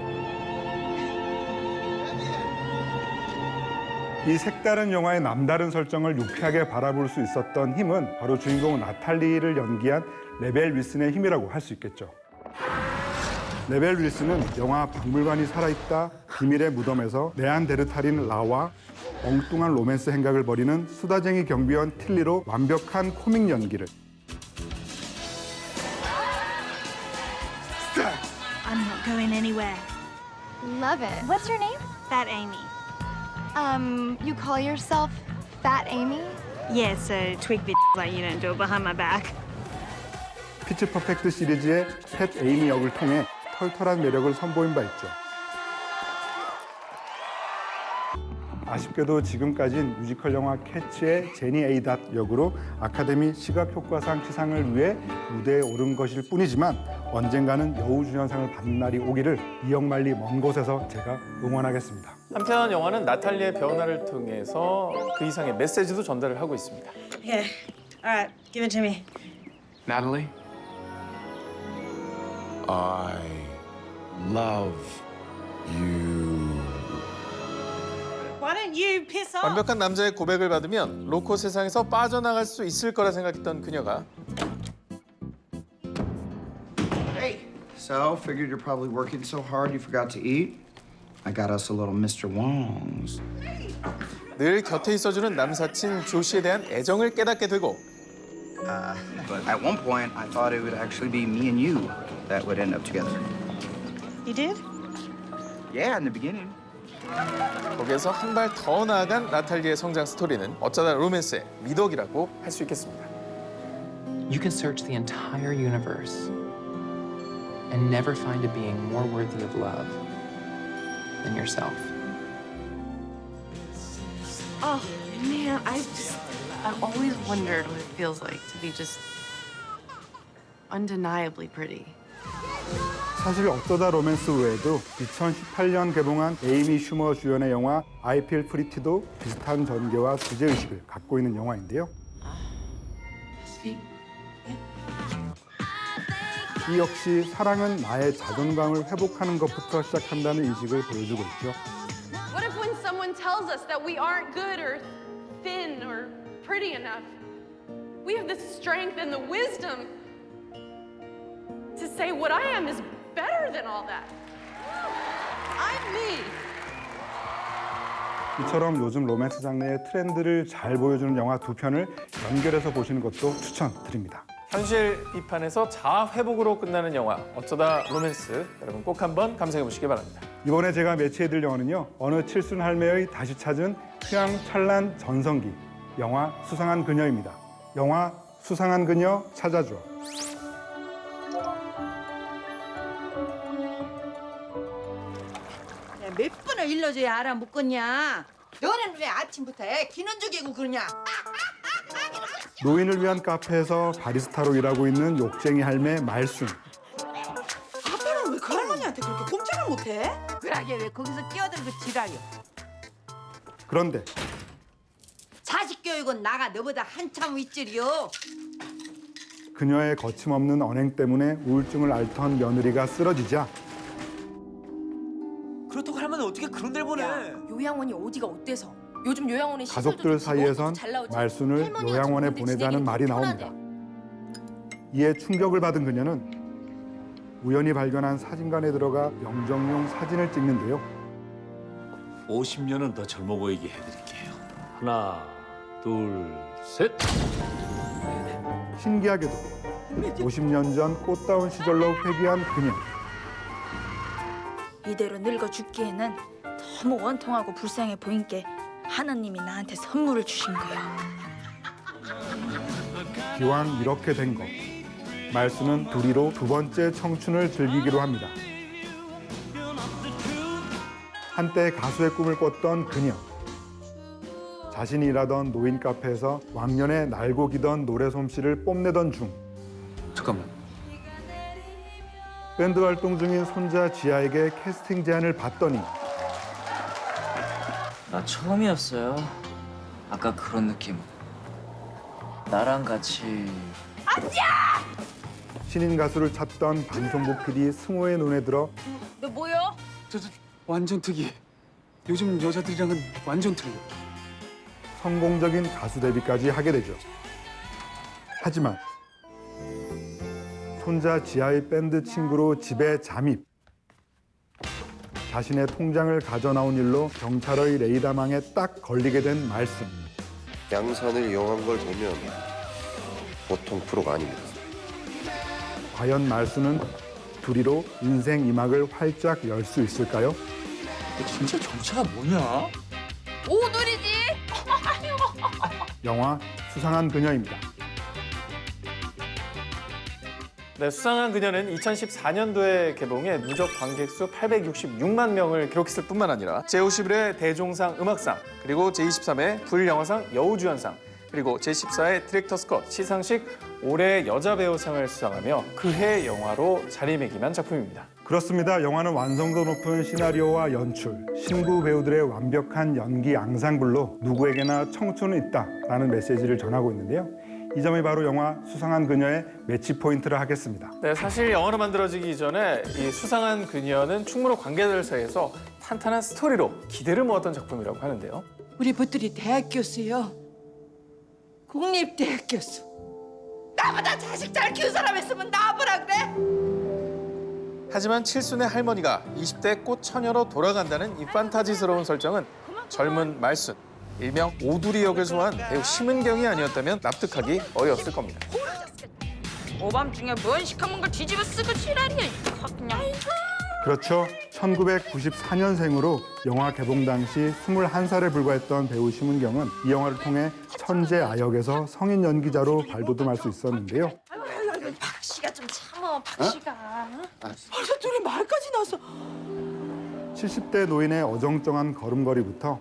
이 색다른 영화의 남다른 설정을 유쾌하게 바라볼 수 있었던 힘은 바로 주인공 나탈리를 연기한 레벨 윌슨의 힘이라고 할 수 있겠죠. 레벨 윌슨은 영화 박물관이 살아있다, 비밀의 무덤에서 네안데르탈인 라와 엉뚱한 로맨스 행각을 벌이는 수다쟁이 경비원 틸리로 완벽한 코믹 연기를 I'm not going anywhere. Love it. What's your name? Fat Amy. You call yourself Fat Amy? Yeah, so twig bitch like you don't do it behind my back. 피치 퍼펙트 시리즈의 팻 에이미 역을 통해 털털한 매력을 선보인 바 있죠. 아쉽게도 지금까지는 뮤지컬 영화 캐츠의 제니 에이닷 역으로 아카데미 시각효과상 시상을 위해 무대에 오른 것일 뿐이지만 언젠가는 여우주연상을 받는 날이 오기를 이역만리 먼 곳에서 제가 응원하겠습니다. 한편 영화는 나탈리의 변화를 통해서 그 이상의 메시지도 전달을 하고 있습니다. Okay, all right, give it to me. Natalie? I love you. Why don't you piss off? 완벽한 남자의 고백을 받으면 로코 세상에서 빠져나갈 수 있을 거라 생각했던 그녀가 Hey, so figured you're probably working so hard you forgot to eat. I got us a little Mr. Wong's. 늘 곁에 있어주는 남사친 조시에 대한 애정을 깨닫게 되고 But at one point, I thought it would actually be me and you that would end up together. You did? Yeah, in the beginning. 거기에서 한 발 더 나아간 나탈리의 성장 스토리는 어쩌다 로맨스의 미덕이라고 할 수 있겠습니다. You can search the entire universe and never find a being more worthy of love than yourself. Oh, man, I've always wondered what it feels like to be just undeniably pretty. 사실 어쩌다 로맨스 외에도 2018년 개봉한 에이미 슈머 주연의 영화 I Feel Pretty도 비슷한 전개와 주제의식을 갖고 있는 영화인데요. 이 역시 사랑은 나의 자존감을 회복하는 것부터 시작한다는 인식을 보여주고 있죠. What if when someone tells us that we aren't good or thin or pretty enough, we have the strength and the wisdom to to say what I am is better than all that. I'm me. 이처럼 요즘 로맨스 장르의 트렌드를 잘 보여주는 영화 두 편을 연결해서 보시는 것도 추천드립니다. 현실 비판에서 자아 회복으로 끝나는 영화 어쩌다 로맨스, 여러분 꼭 한번 감상해 보시기 바랍니다. 이번에 제가 매치해드릴 영화는요. 어느 칠순 할매의 다시 찾은 휴양찬란 전성기, 영화 수상한 그녀입니다. 영화 수상한 그녀 찾아줘. 몇 번을 일러줘야 알아먹겠냐? 너는 왜 아침부터 애 기는 죽이고 그러냐? 노인을 위한 카페에서 바리스타로 일하고 있는 욕쟁이 할매 말순. 아빠는 왜 그 할머니한테 그렇게 꼼짝을 못해? 그러게 왜 거기서 끼어들고 지랄이야? 그런데 자식 교육은 나가 너보다 한참 윗줄이요. 그녀의 거침없는 언행 때문에 우울증을 앓던 며느리가 쓰러지자 그렇다고 할머니 어떻게 그런 데를 보내? 요양원이 어디가 어때서? 요즘 요양원에 가족들 사이에선 말순을 요양원에 보내자는 말이 나옵니다. 이에 충격을 받은 그녀는 우연히 발견한 사진관에 들어가 영정용 사진을 찍는데요. 50년은 더 젊어 보이게 해드릴게요. 하나, 둘, 셋. 신기하게도 50년 전 꽃다운 시절로 회귀한 그녀. 이대로 늙어 죽기에는 너무 원통하고 불쌍해 보인게 하나님이 나한테 선물을 주신 거야. 기왕 이렇게 된 거, 말순은 둘이로 두 번째 청춘을 즐기기로 합니다. 한때 가수의 꿈을 꿨던 그녀. 자신이 일하던 노인 카페에서 왕년에 날고 기던 노래 솜씨를 뽐내던 중 잠깐만. 밴드 활동 중인 손자 지아에게 캐스팅 제안을 받더니 나 처음이었어요. 아까 그런 느낌. 나랑 같이 신인 가수를 찾던 방송국 PD 승호의 눈에 들어 너 뭐요? 저 완전 특이. 요즘 여자들이랑은 완전 틀려. 성공적인 가수 데뷔까지 하게 되죠. 하지만 손자 지아의 밴드 친구로 집에 잠입. 자신의 통장을 가져나온 일로 경찰의 레이더망에 딱 걸리게 된 말순. 양산을 이용한 걸 보면 보통 프로가 아닙니다. 과연 말순은 둘이로 인생 이막을 활짝 열 수 있을까요? 진짜 정체가 뭐냐? 오늘이지. 영화 수상한 그녀입니다. 네, 수상한 그녀는 2014년도에 개봉해 누적 관객 수 866만 명을 기록했을 뿐만 아니라 제51회 대종상 음악상, 그리고 제23회 불영화상 여우주연상, 그리고 제14회 디렉터스 컷 시상식 올해 여자 배우상을 수상하며 그해 영화로 자리매김한 작품입니다. 그렇습니다. 영화는 완성도 높은 시나리오와 연출, 신구 배우들의 완벽한 연기 앙상블로 누구에게나 청춘은 있다라는 메시지를 전하고 있는데요. 이 점이 바로 영화 수상한 그녀의 매치 포인트를 하겠습니다. 네, 사실 영화로 만들어지기 이전에 이 수상한 그녀는 충무로 관계자들 사이에서 탄탄한 스토리로 기대를 모았던 작품이라고 하는데요. 우리 부들이 대학 교수요. 국립대학 교수. 나보다 자식 잘 키운 사람 있으면 나와보라 그래? 하지만 칠순의 할머니가 20대 꽃 처녀로 돌아간다는 이 판타지스러운 설정은 젊은 말순, 일명 오두리 역을 소화한 배우 심은경이 아니었다면 납득하기 어려웠을 겁니다. 오밤중에 뭔 시커먼 걸 뒤집어 쓰고 지랄이야. 확 그냥. 그렇죠. 1994년생으로 영화 개봉 당시 21살에 불과했던 배우 심은경은 이 영화를 통해 천재 아역에서 성인 연기자로 발돋움할 수 있었는데요. 박씨가 좀 참어, 박씨가. 벌써 둘이 말까지 나서. 70대 노인의 어정쩡한 걸음걸이부터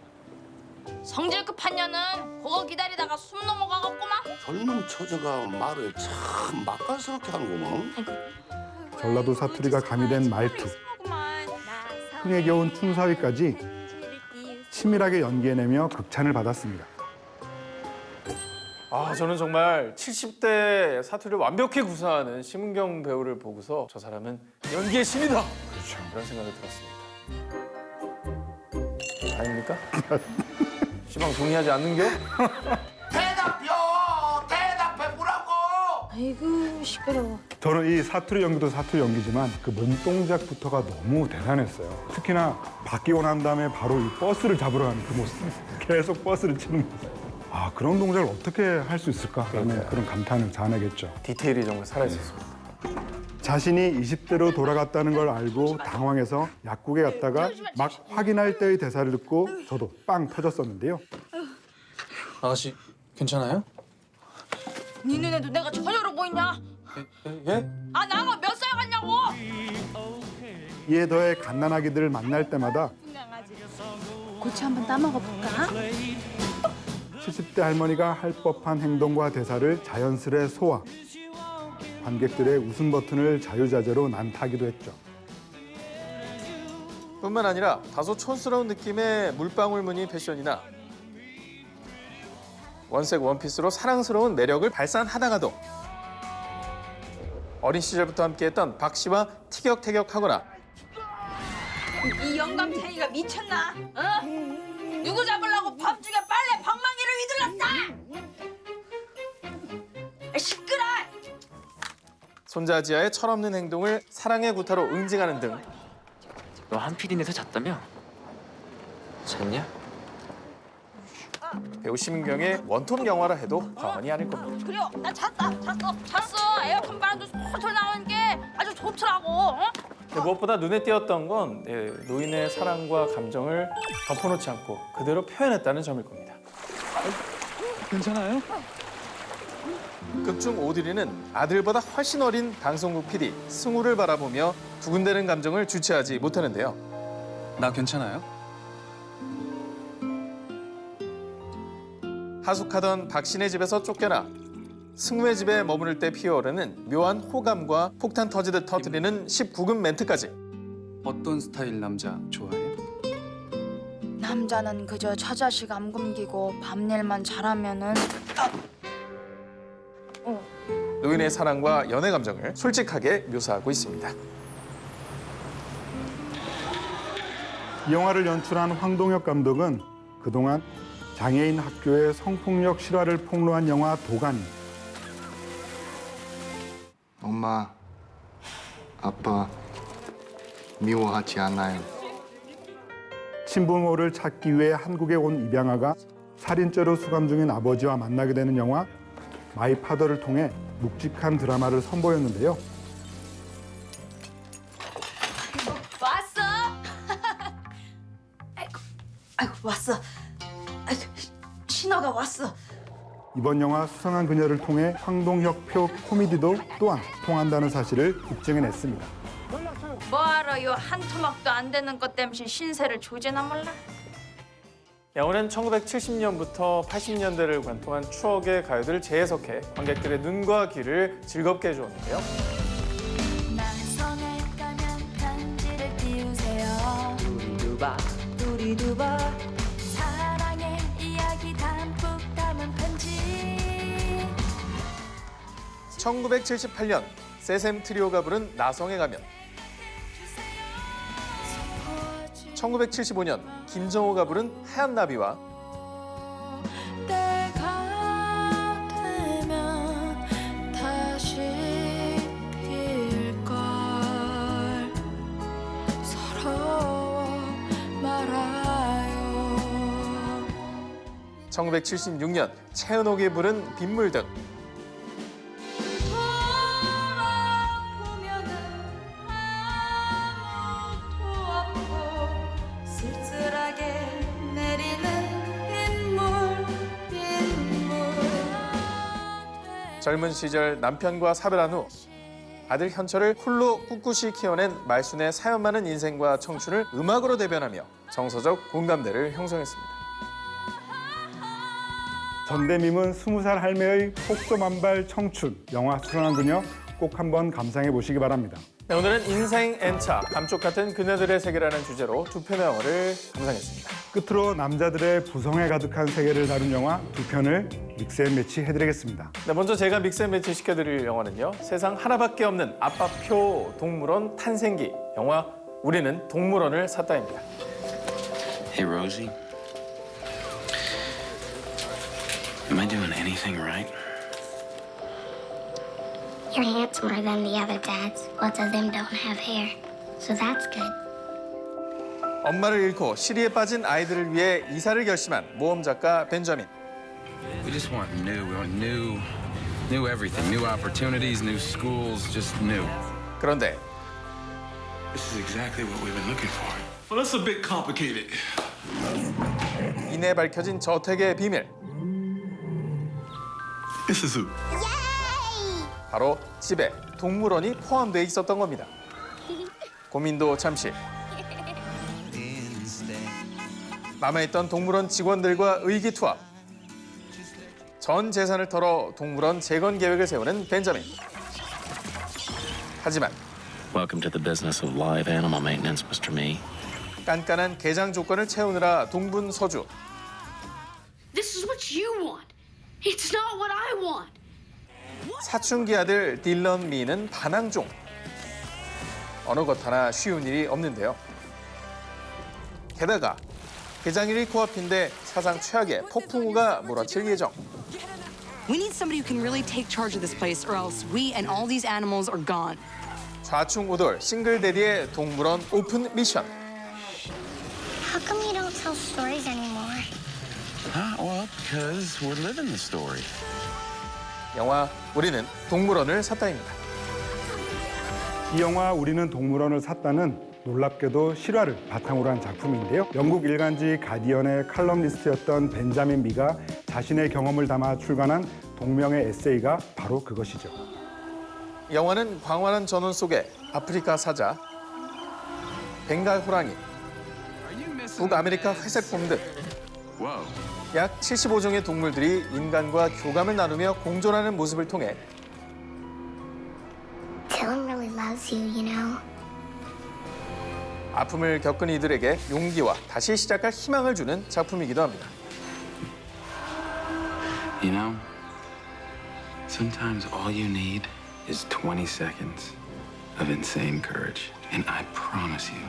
성질급 한년은 그거 기다리다가 숨 넘어가겠구만. 젊은 처자가 말을 참 맛깔스럽게 하는구먼. 전라도 사투리가 가미된 말투, 흥에 겨운 춘사위까지 치밀하게 연기해내며 극찬을 받았습니다. 아, 저는 정말 70대 사투리를 완벽히 구사하는 심은경 배우를 보고서 저 사람은 연기의 신이다! 그렇죠. 이런 생각이 들었습니다. 아닙니까? 시방 동의하지 않는겨? 대답해 보라고! 아이고 시끄러워. 저는 이 사투리 연기도 사투리 연기지만 그 몸동작부터가 너무 대단했어요. 특히나 바뀌고 난 다음에 바로 이 버스를 잡으러 가는 그 모습. 계속 버스를 치는 모습. 아, 그런 동작을 어떻게 할 수 있을까라는 그런 감탄을 자아내겠죠. 디테일이 정말 살아있었습니다. 자신이 20대로 돌아갔다는 걸 알고 당황해서 약국에 갔다가 막 확인할 때의 대사를 듣고 저도 빵 터졌었는데요. 아가씨, 괜찮아요? 네 눈에도 내가 처녀로 보이냐? 예? 아 나가 몇 살 같냐고? 이에 더해 갓난아기들을 만날 때마다 고추 한번 따먹어 볼까? 70대 할머니가 할 법한 행동과 대사를 자연스레 소화. 관객들의 웃음 버튼을 자유자재로 난타기도 했죠. 뿐만 아니라 다소 촌스러운 느낌의 물방울 무늬 패션이나 원색 원피스로 사랑스러운 매력을 발산하다가도 어린 시절부터 함께했던 박 씨와 티격태격하거나 이 영감탱이가 미쳤나? 어? 누구 잡으려고 밤중에 빨래 방망이를 휘둘렀다? 시끄러! 손자지아의 철없는 행동을 사랑의 구타로 응징하는 등 너 한필인에서 잤다며? 잤냐? 배우 심경의 원톱 영화라 해도 과언이 아닐 겁니다. 그래요, 나 잤어. 에어컨 바람도 솔솔 나오는 게 아주 좋더라고. 어? 무엇보다 눈에 띄었던 건 노인의 사랑과 감정을 덮어놓지 않고 그대로 표현했다는 점일 겁니다. 괜찮아요? 극중 오드리는 아들보다 훨씬 어린 방송국 PD 승우를 바라보며 두근대는 감정을 주체하지 못하는데요. 나 괜찮아요? 하숙하던 박신의 집에서 쫓겨나 승우의 집에 머무를 때 피어오르는 묘한 호감과 폭탄 터지듯 터뜨리는 19금 멘트까지. 어떤 스타일 남자 좋아해요? 남자는 그저 처자식 안 굶기고 밤일만 잘하면은 노인의 사랑과 연애 감정을 솔직하게 묘사하고 있습니다. 이 영화를 연출한 황동혁 감독은 그동안 장애인 학교의 성폭력 실화를 폭로한 영화 도가니. 엄마, 아빠 미워하지 않아요. 친부모를 찾기 위해 한국에 온 입양아가 살인죄로 수감 중인 아버지와 만나게 되는 영화 마이 파더를 통해 묵직한 드라마를 선보였는데요. 왔어? 아이고 왔어. 아이고, 신호가 왔어. 이번 영화 수상한 그녀를 통해 황동혁 표 코미디도 또한 통한다는 사실을 입증해냈습니다. 뭐하러 요 한 토막도 안 되는 것 때문에 신세를 조제나 몰라? 영화는 1970년부터 80년대를 관통한 추억의 가요들을 재해석해 관객들의 눈과 귀를 즐겁게 해주었는데요. 나성에 가면 편지를 띄우세요. 두리두바 사랑의 이야기 담뿍 담은 편지. 1978년 세샘 트리오가 부른 나성에 가면, 1975년 김정호가 부른 하얀 나비와 때가 되면 다시 필걸 서러워 말아요. 1976년 최은옥이 부른 빗물 등 쓸쓸하게 내리는 빗물. 젊은 시절 남편과 사별한 후 아들 현철을 홀로 꿋꿋이 키워낸 말순의 사연 많은 인생과 청춘을 음악으로 대변하며 정서적 공감대를 형성했습니다. 전대미문 20살 할매의 폭소만발 청춘, 영화 수상한 그녀 꼭 한번 감상해 보시기 바랍니다. 네, 오늘은 인생 N차, 감쪽 같은 그녀들의 세계라는 주제로 두 편의 영화를 감상했습니다. 끝으로 남자들의 부성에 가득한 세계를 다룬 영화 두 편을 믹스앤매치 해드리겠습니다. 네, 먼저 제가 믹스앤매치 시켜드릴 영화는요, 세상 하나밖에 없는 아빠표 동물원 탄생기, 영화 우리는 동물원을 샀다입니다. Hey, Rosie. Am I doing anything right? You're handsomer than the other dads. Lots of them don't have hair. So that's good. 엄마를 잃고 시리에 빠진 아이들을 위해 이사를 결심한 모험 작가 벤자민. We just want new. We want new everything. New opportunities, new schools, just new. 그런데 This is exactly what we've been looking for. Well, that's a bit complicated. 이내 밝혀진 저택의 비밀. This is who? 바로 집에 동물원이 포함돼 있었던 겁니다. 고민도 잠시. 남아있던 동물원 직원들과 의기투합. 전 재산을 털어 동물원 재건 계획을 세우는 벤자민. 하지만 Welcome to the business of live animal maintenance, Mr. Me. 깐깐한 개장 조건을 채우느라 동분서주. This is what you want. It's not what I want. 사춘기 아들 딜런 미는 반항 중. 어느 것 하나 쉬운 일이 없는데요. 게다가 개장일이 코앞인데 사상 최악의 폭풍우가 몰아칠 예정. We need somebody who can really take charge of this place, or else we and all these animals are gone. 좌충우돌 싱글데디의 동물원 오픈 미션. How come you don't tell stories anymore? Well, because we're living the story. 영화 우리는 동물원을 샀다입니다. 이 영화 우리는 동물원을 샀다는 놀랍게도 실화를 바탕으로 한 작품인데요. 영국 일간지 가디언의 칼럼니스트였던 벤자민 미가 자신의 경험을 담아 출간한 동명의 에세이가 바로 그것이죠. 영화는 광활한 전원 속에 아프리카 사자, 벵갈 호랑이, 북아메리카 회색곰 등 약 75종의 동물들이 인간과 교감을 나누며 공존하는 모습을 통해 Dylan really loves you, you know. 아픔을 겪은 이들에게 용기와 다시 시작할 희망을 주는 작품이기도 합니다. You know, sometimes all you need is 20 seconds of insane courage. And I promise you,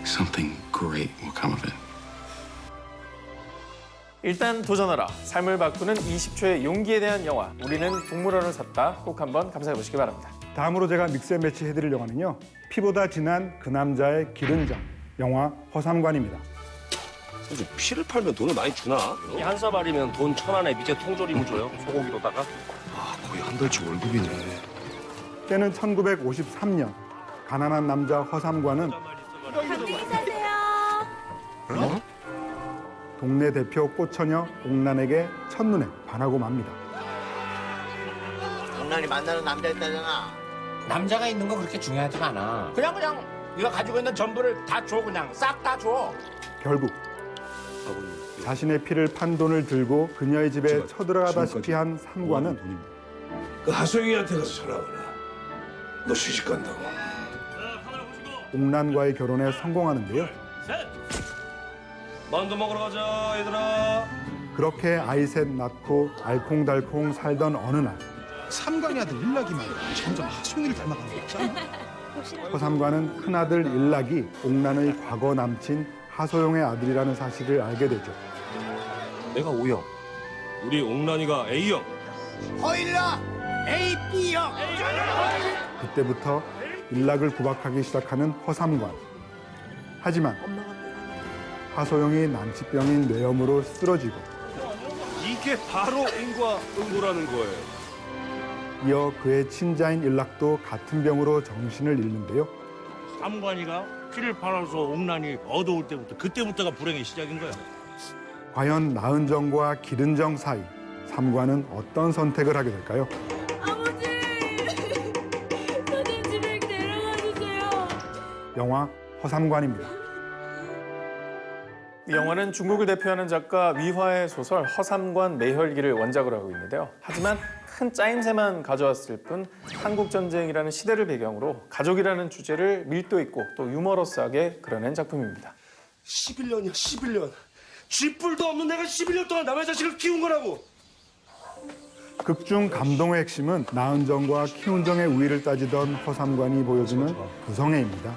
something great will come of it. 일단 도전하라. 삶을 바꾸는 20초의 용기에 대한 영화 우리는 동물원을 샀다. 꼭 한번 감상해 보시기 바랍니다. 다음으로 제가 믹스앤매치 해드릴 영화는요. 피보다 진한 그 남자의 기른정, 영화 허삼관입니다. 요즘 피를 팔면 돈을 많이 주나? 한 사발이면 돈 1,000원에 밑에 통조림을 줘요. 소고기로다가. 거의 한 달치 월급이네. 때는 1953년. 가난한 남자 허삼관은 동네 대표 꽃처녀 옥란에게 첫눈에 반하고 맙니다. 옥란이 만나는 남자 있다잖아. 남자가 있는 거 그렇게 중요하지 않아. 그냥 네가 가지고 있는 전부를 다 줘. 그냥 싹 다 줘. 결국 자신의 피를 판 돈을 들고 그녀의 집에 쳐들어가다시피 한 삼관은 그 하소영이한테 가서 전화하거라. 너 시집 간다고. 옥란과의 결혼에 성공하는데요. 만두 먹으러 가자, 얘들아. 그렇게 아이 셋 낳고 알콩달콩 살던 어느 날 삼관이 아들 일락이만 점점 하송이를 닮아가는 거 있잖아. 허삼관은 큰아들 일락이 옥란의 과거 남친 하소영의 아들이라는 사실을 알게 되죠. 내가 O형, 우리 옥란이가 A형. 허일라 A, B형. 그때부터 일락을 구박하기 시작하는 허삼관. 하지만 하소영이 난치병인 뇌염으로 쓰러지고 이게 바로 인과 응고라는 거예요. 이어 그의 친자인 일락도 같은 병으로 정신을 잃는데요. 삼관이가 피를 팔아서 옥란이 얻어올 때부터 그때부터가 불행의 시작인 거야. 과연 나은정과 기른정 사이 삼관은 어떤 선택을 하게 될까요? 저들 집에 데려가 주세요. 영화 허삼관입니다. 이 영화는 중국을 대표하는 작가 위화의 소설 허삼관 매혈기를 원작으로 하고 있는데요. 하지만 큰 짜임새만 가져왔을 뿐 한국 전쟁이라는 시대를 배경으로 가족이라는 주제를 밀도 있고 또 유머러스하게 그려낸 작품입니다. 11년이야, 11년. 쥐뿔도 없는 내가 11년 동안 남의 자식을 키운 거라고. 극중 감동의 핵심은 나은정과 키운정의 우위를 따지던 허삼관이 보여주는 구성애입니다.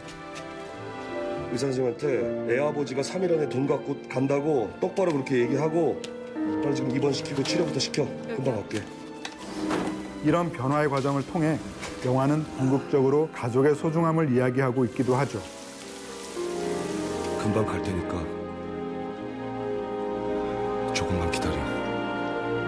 의사 선생님한테 애 아버지가 3일 안에 돈 갖고 간다고 똑바로 그렇게 얘기하고 빨리 지금 입원시키고 치료부터 시켜. 금방 갈게. 이런 변화의 과정을 통해 영화는 궁극적으로 가족의 소중함을 이야기하고 있기도 하죠. 금방 갈 테니까 조금만 기다려.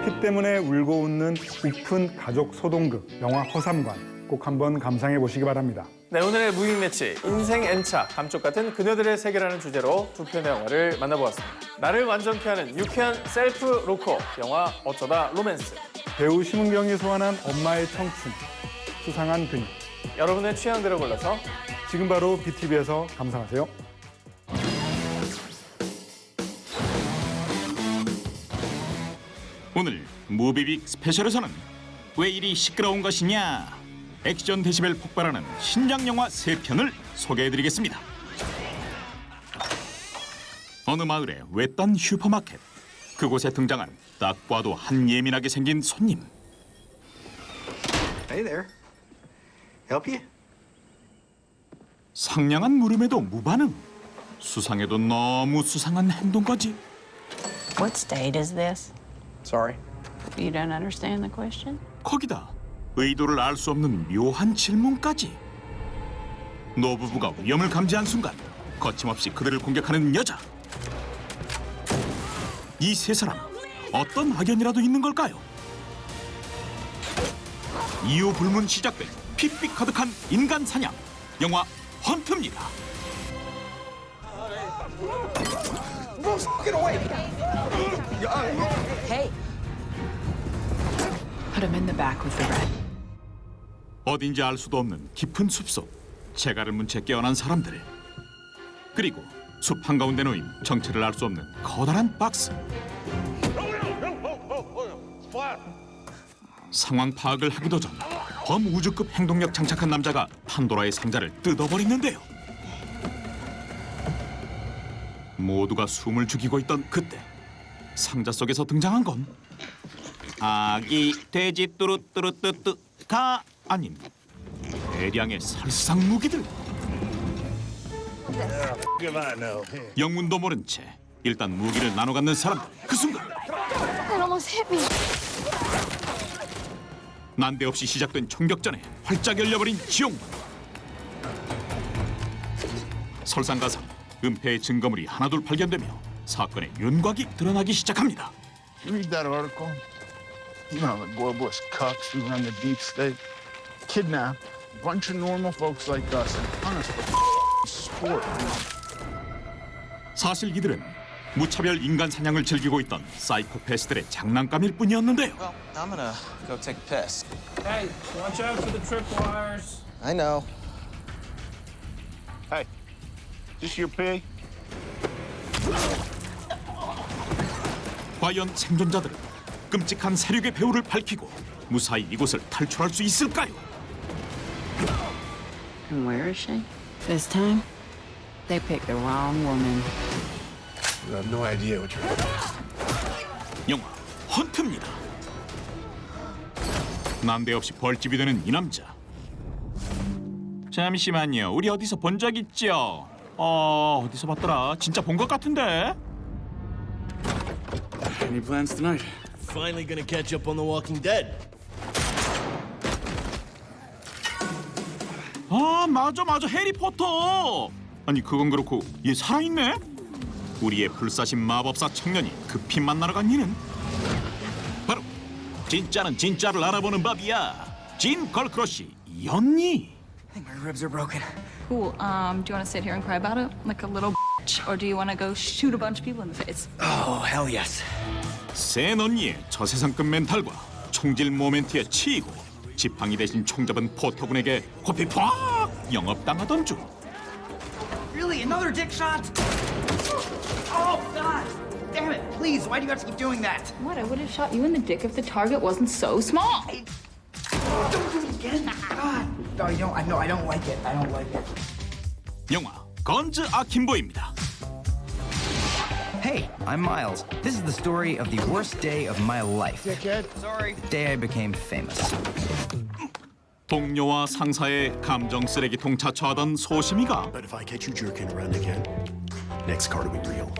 피 때문에 울고 웃는 우픈 가족 소동극 영화 허삼관 꼭 한번 감상해 보시기 바랍니다. 네, 오늘의 무빙 매치 인생 N차 감쪽 같은 그녀들의 세계라는 주제로 두 편의 영화를 만나보았습니다. 나를 완전 피하는 유쾌한 셀프 로코 영화 어쩌다 로맨스. 배우 심은경이 소환한 엄마의 청춘 수상한 그녀. 여러분의 취향대로 골라서 지금 바로 BTV에서 감상하세요. 오늘 무비빅 스페셜에서는 왜 이리 시끄러운 것이냐 액션 데시벨 폭발하는 신작 영화 3편을 소개해드리겠습니다. 어느 마을의 외딴 슈퍼마켓. 그곳에 등장한 딱 봐도 한 예민하게 생긴 손님. Hey there. Help you? 상냥한 물음에도 무반응. 수상해도 너무 수상한 행동까지. What state is this? Sorry. You don't understand the question? 거기다 의도를 알 수 없는 묘한 질문까지. 노부부가 위험을 감지한 순간 거침없이 그들을 공격하는 여자. 이 세 사람 어떤 악연이라도 있는 걸까요? 이유 불문 시작된 핏빛 가득한 인간 사냥 영화 헌트입니다. Hey. Put him in the back with the red. 어딘지 알 수도 없는 깊은 숲속 재갈을 문 채 깨어난 사람들. 그리고 숲 한가운데 놓인 정체를 알 수 없는 커다란 박스. 상황 파악을 하기도 전 범우주급 행동력 장착한 남자가 판도라의 상자를 뜯어버리는데요. 모두가 숨을 죽이고 있던 그때 상자 속에서 등장한 건 아기 돼지 뚜루뚜루뚜뚜가 아닌 대량의 살상 무기들. 영문도 모른 채 일단 무기를 나눠 갖는 사람들. 그 순간 That almost hit me. 난데없이 시작된 총격전에 활짝 열려버린 지옥문. 설상가상 은폐의 증거물이 하나둘 발견되며 사건의 윤곽이 드러나기 시작합니다. Read that article. You know the globalist cucks who run the deep state. Kidnap a bunch of normal folks like us and punish for sport. 사실 이들은 무차별 인간 사냥을 즐기고 있던 사이코패스들의 장난감일 뿐이었는데요. Well, I'm gonna go take a piss. Hey, watch out for the tripwires. I know. Hey, is this your pig? 과연 생존자들은 끔찍한 세력의 배후를 밝히고 무사히 이곳을 탈출할 수 있을까요? And where is she? This time, they picked the wrong woman. You have no idea what you're 영화 헌트입니다. 난데없이 벌집이 되는 이 남자. 잠시만요. 우리 어디서 본 적 있죠? 어디서 봤더라? 진짜 본 것 같은데? Any plans tonight? Finally gonna catch up on The Walking Dead. 맞아 해리포터. 아니 그건 그렇고 얘 살아있네? 우리의 불사신 마법사 청년이 급히 만나러 간 이는 바로 진짜는 진짜를 알아보는 법이야. 진 걸크러쉬 이 언니. I think my ribs are broken. Cool. Do you want to sit here and cry about it like a little bitch, or do you want to go shoot a bunch of people in the face? Oh, hell yes. 센 언니의 저세상급 멘탈과 총질 모멘트에 치이고 지팡이 대신 총잡은 포터군에게 코피 팍 영업당하던 중. Really? Another dick shot? Oh, God! Damn it! Please, why do you have to keep doing that? What? I would have shot you in the dick if the target wasn't so small. Don't do it again! God! No, you don't. I don't like it. I don't like it. 영화 건즈 아킨보입니다. Hey, I'm Miles. This is the story of the worst day of my life. Dickhead. Sorry. The day I became famous. 동료와 상사의 감정 쓰레기통 자처하던 소심이가 But if I catch you jerking around again, next card will be real.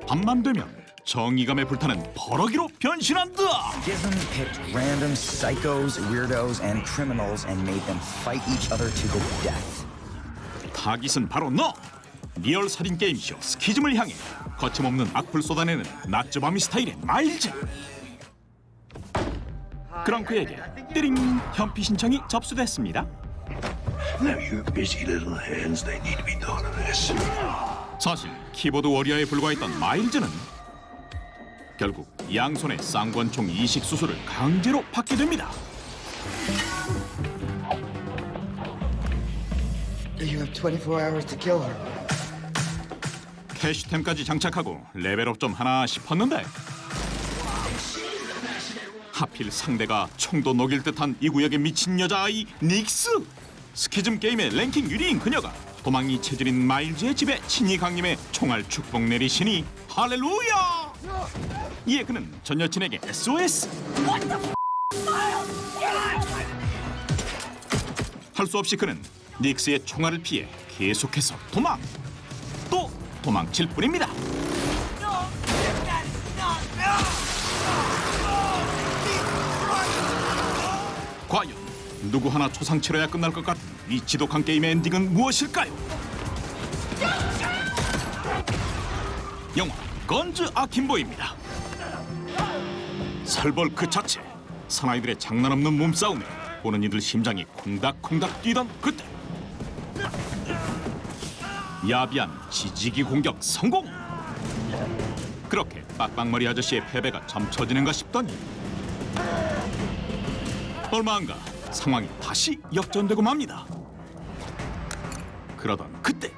밤만 되면 정의감에 불타는 버러기로 변신한다. Schism picked random psychos, weirdos, and criminals and made them fight each other to the death. 타깃은 바로 너. 리얼 살인 게임쇼 스키즘을 향해 거침없는 악플 쏟아내는 나츠바미 스타일의 마일즈. 그럼 그에게 띠링 현피 신청이 접수됐습니다. Now your busy little hands, they need to be doing this. 사실 키보드 워리어에 불과했던 마일즈는 결국 양손에 쌍권총 이식 수술을 강제로 받게 됩니다. You have 24 hours to kill her. 캐시템까지 장착하고 레벨업 좀 하나 싶었는데 하필 상대가 총도 녹일 듯한 이 구역의 미친 여자아이 닉스. 스키즘 게임의 랭킹 1위인 그녀가 도망이 체질인 마일즈의 집에 친히 강림해 총알 축복 내리시니 할렐루야. 이에 그는 전 여친에게 SOS. 할 수 없이 그는 닉스의 총알을 피해 계속해서 도망. 또 도망칠 뿐입니다. 과연 누구 하나 초상 치러야 끝날 것 같은 이 지독한 게임의 엔딩은 무엇일까요? 영화 건즈 아킴보입니다. 설벌 그 자체, 사나이들의 장난 없는 몸싸움에 보는 이들 심장이 콩닥콩닥 뛰던 그때 야비한 지지기 공격 성공! 그렇게 빡빡머리 아저씨의 패배가 점쳐지는가 싶더니 얼마 안가 상황이 다시 역전되고 맙니다. 그러던 그때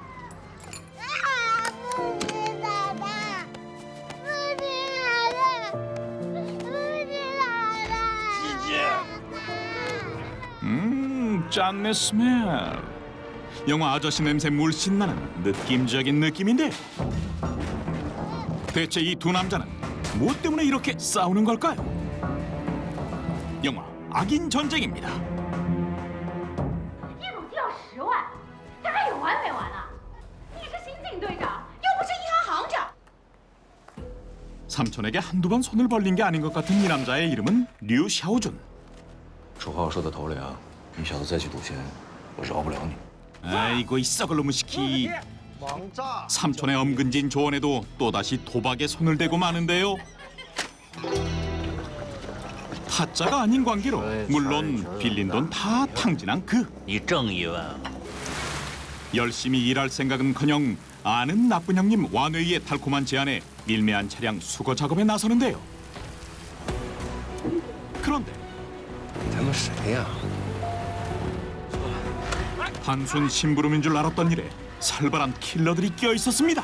짠내 스멜. 영화 아저씨 냄새 물씬 나는 느낌적인 느낌인데 대체 이 두 남자는 뭐 때문에 이렇게 싸우는 걸까요? 영화 악인 전쟁입니다. 삼촌에게 한두 번 손을 벌린 게 아닌 것 같은 이 남자의 이름은 류 샤오준. 说话说的头凉，你小子再去赌钱，我饶不了你。 아이고 이 썩을 놈의 시키. 삼촌의 엄근진 조언에도 또다시 도박에 손을 대고 마는데요. 타짜가 아닌 관계로 물론 빌린 돈 다 탕진한 그. 열심히 일할 생각은커녕 아는 나쁜 형님 완웨이의 달콤한 제안에 밀매한 차량 수거 작업에 나서는데요. 그런데 단순 심부름인 줄 알았던 일에 살벌한 킬러들이 끼어 있었습니다.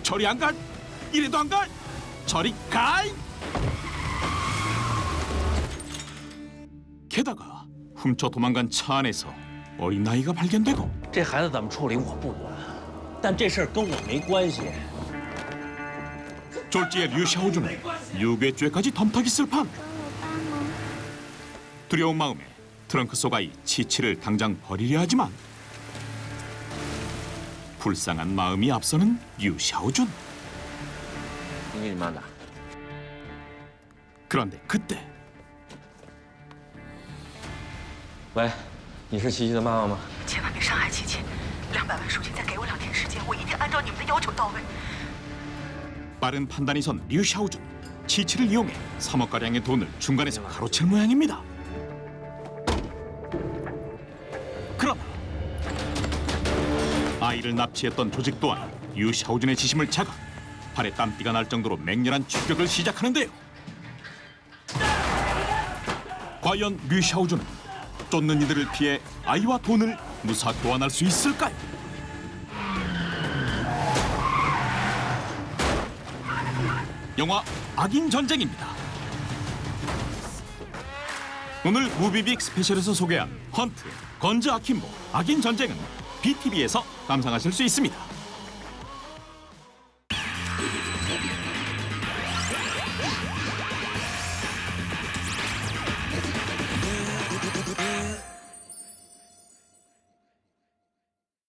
저리 안 갈? 이래도 안 갈? 저리 가이! 게다가 훔쳐 도망간 차 안에서 어린아이가 발견되고 这孩子怎么处理我不管，但这事儿跟我没关系。 졸지의 류 샤오준은 유괴죄까지 덤터기 쓸 판. 두려운 마음에 트렁크 속 아이 치치를 당장 버리려 하지만 불쌍한 마음이 앞서는 류 샤오준. 그런데 그때 喂，你是琪琪的妈妈吗？千万别伤害琪琪，200万赎金，再给我2天时间，我一定按照你们的要求到位。 빠른 판단이 선 류 샤오준. 치치를 이용해 3억가량의 돈을 중간에서 가로챌 모양입니다. 그러나 아이를 납치했던 조직 또한 류 샤오준의 지심을 자각, 발에 땀띠가 날 정도로 맹렬한 추격을 시작하는데요. 과연 류 샤오준은 쫓는 이들을 피해 아이와 돈을 무사 교환할 수 있을까요? 영화 악인 전쟁입니다. 오늘 무비빅 스페셜에서 소개한 헌트, 건즈 아킴보, 악인 전쟁은 BTV에서 감상하실 수 있습니다.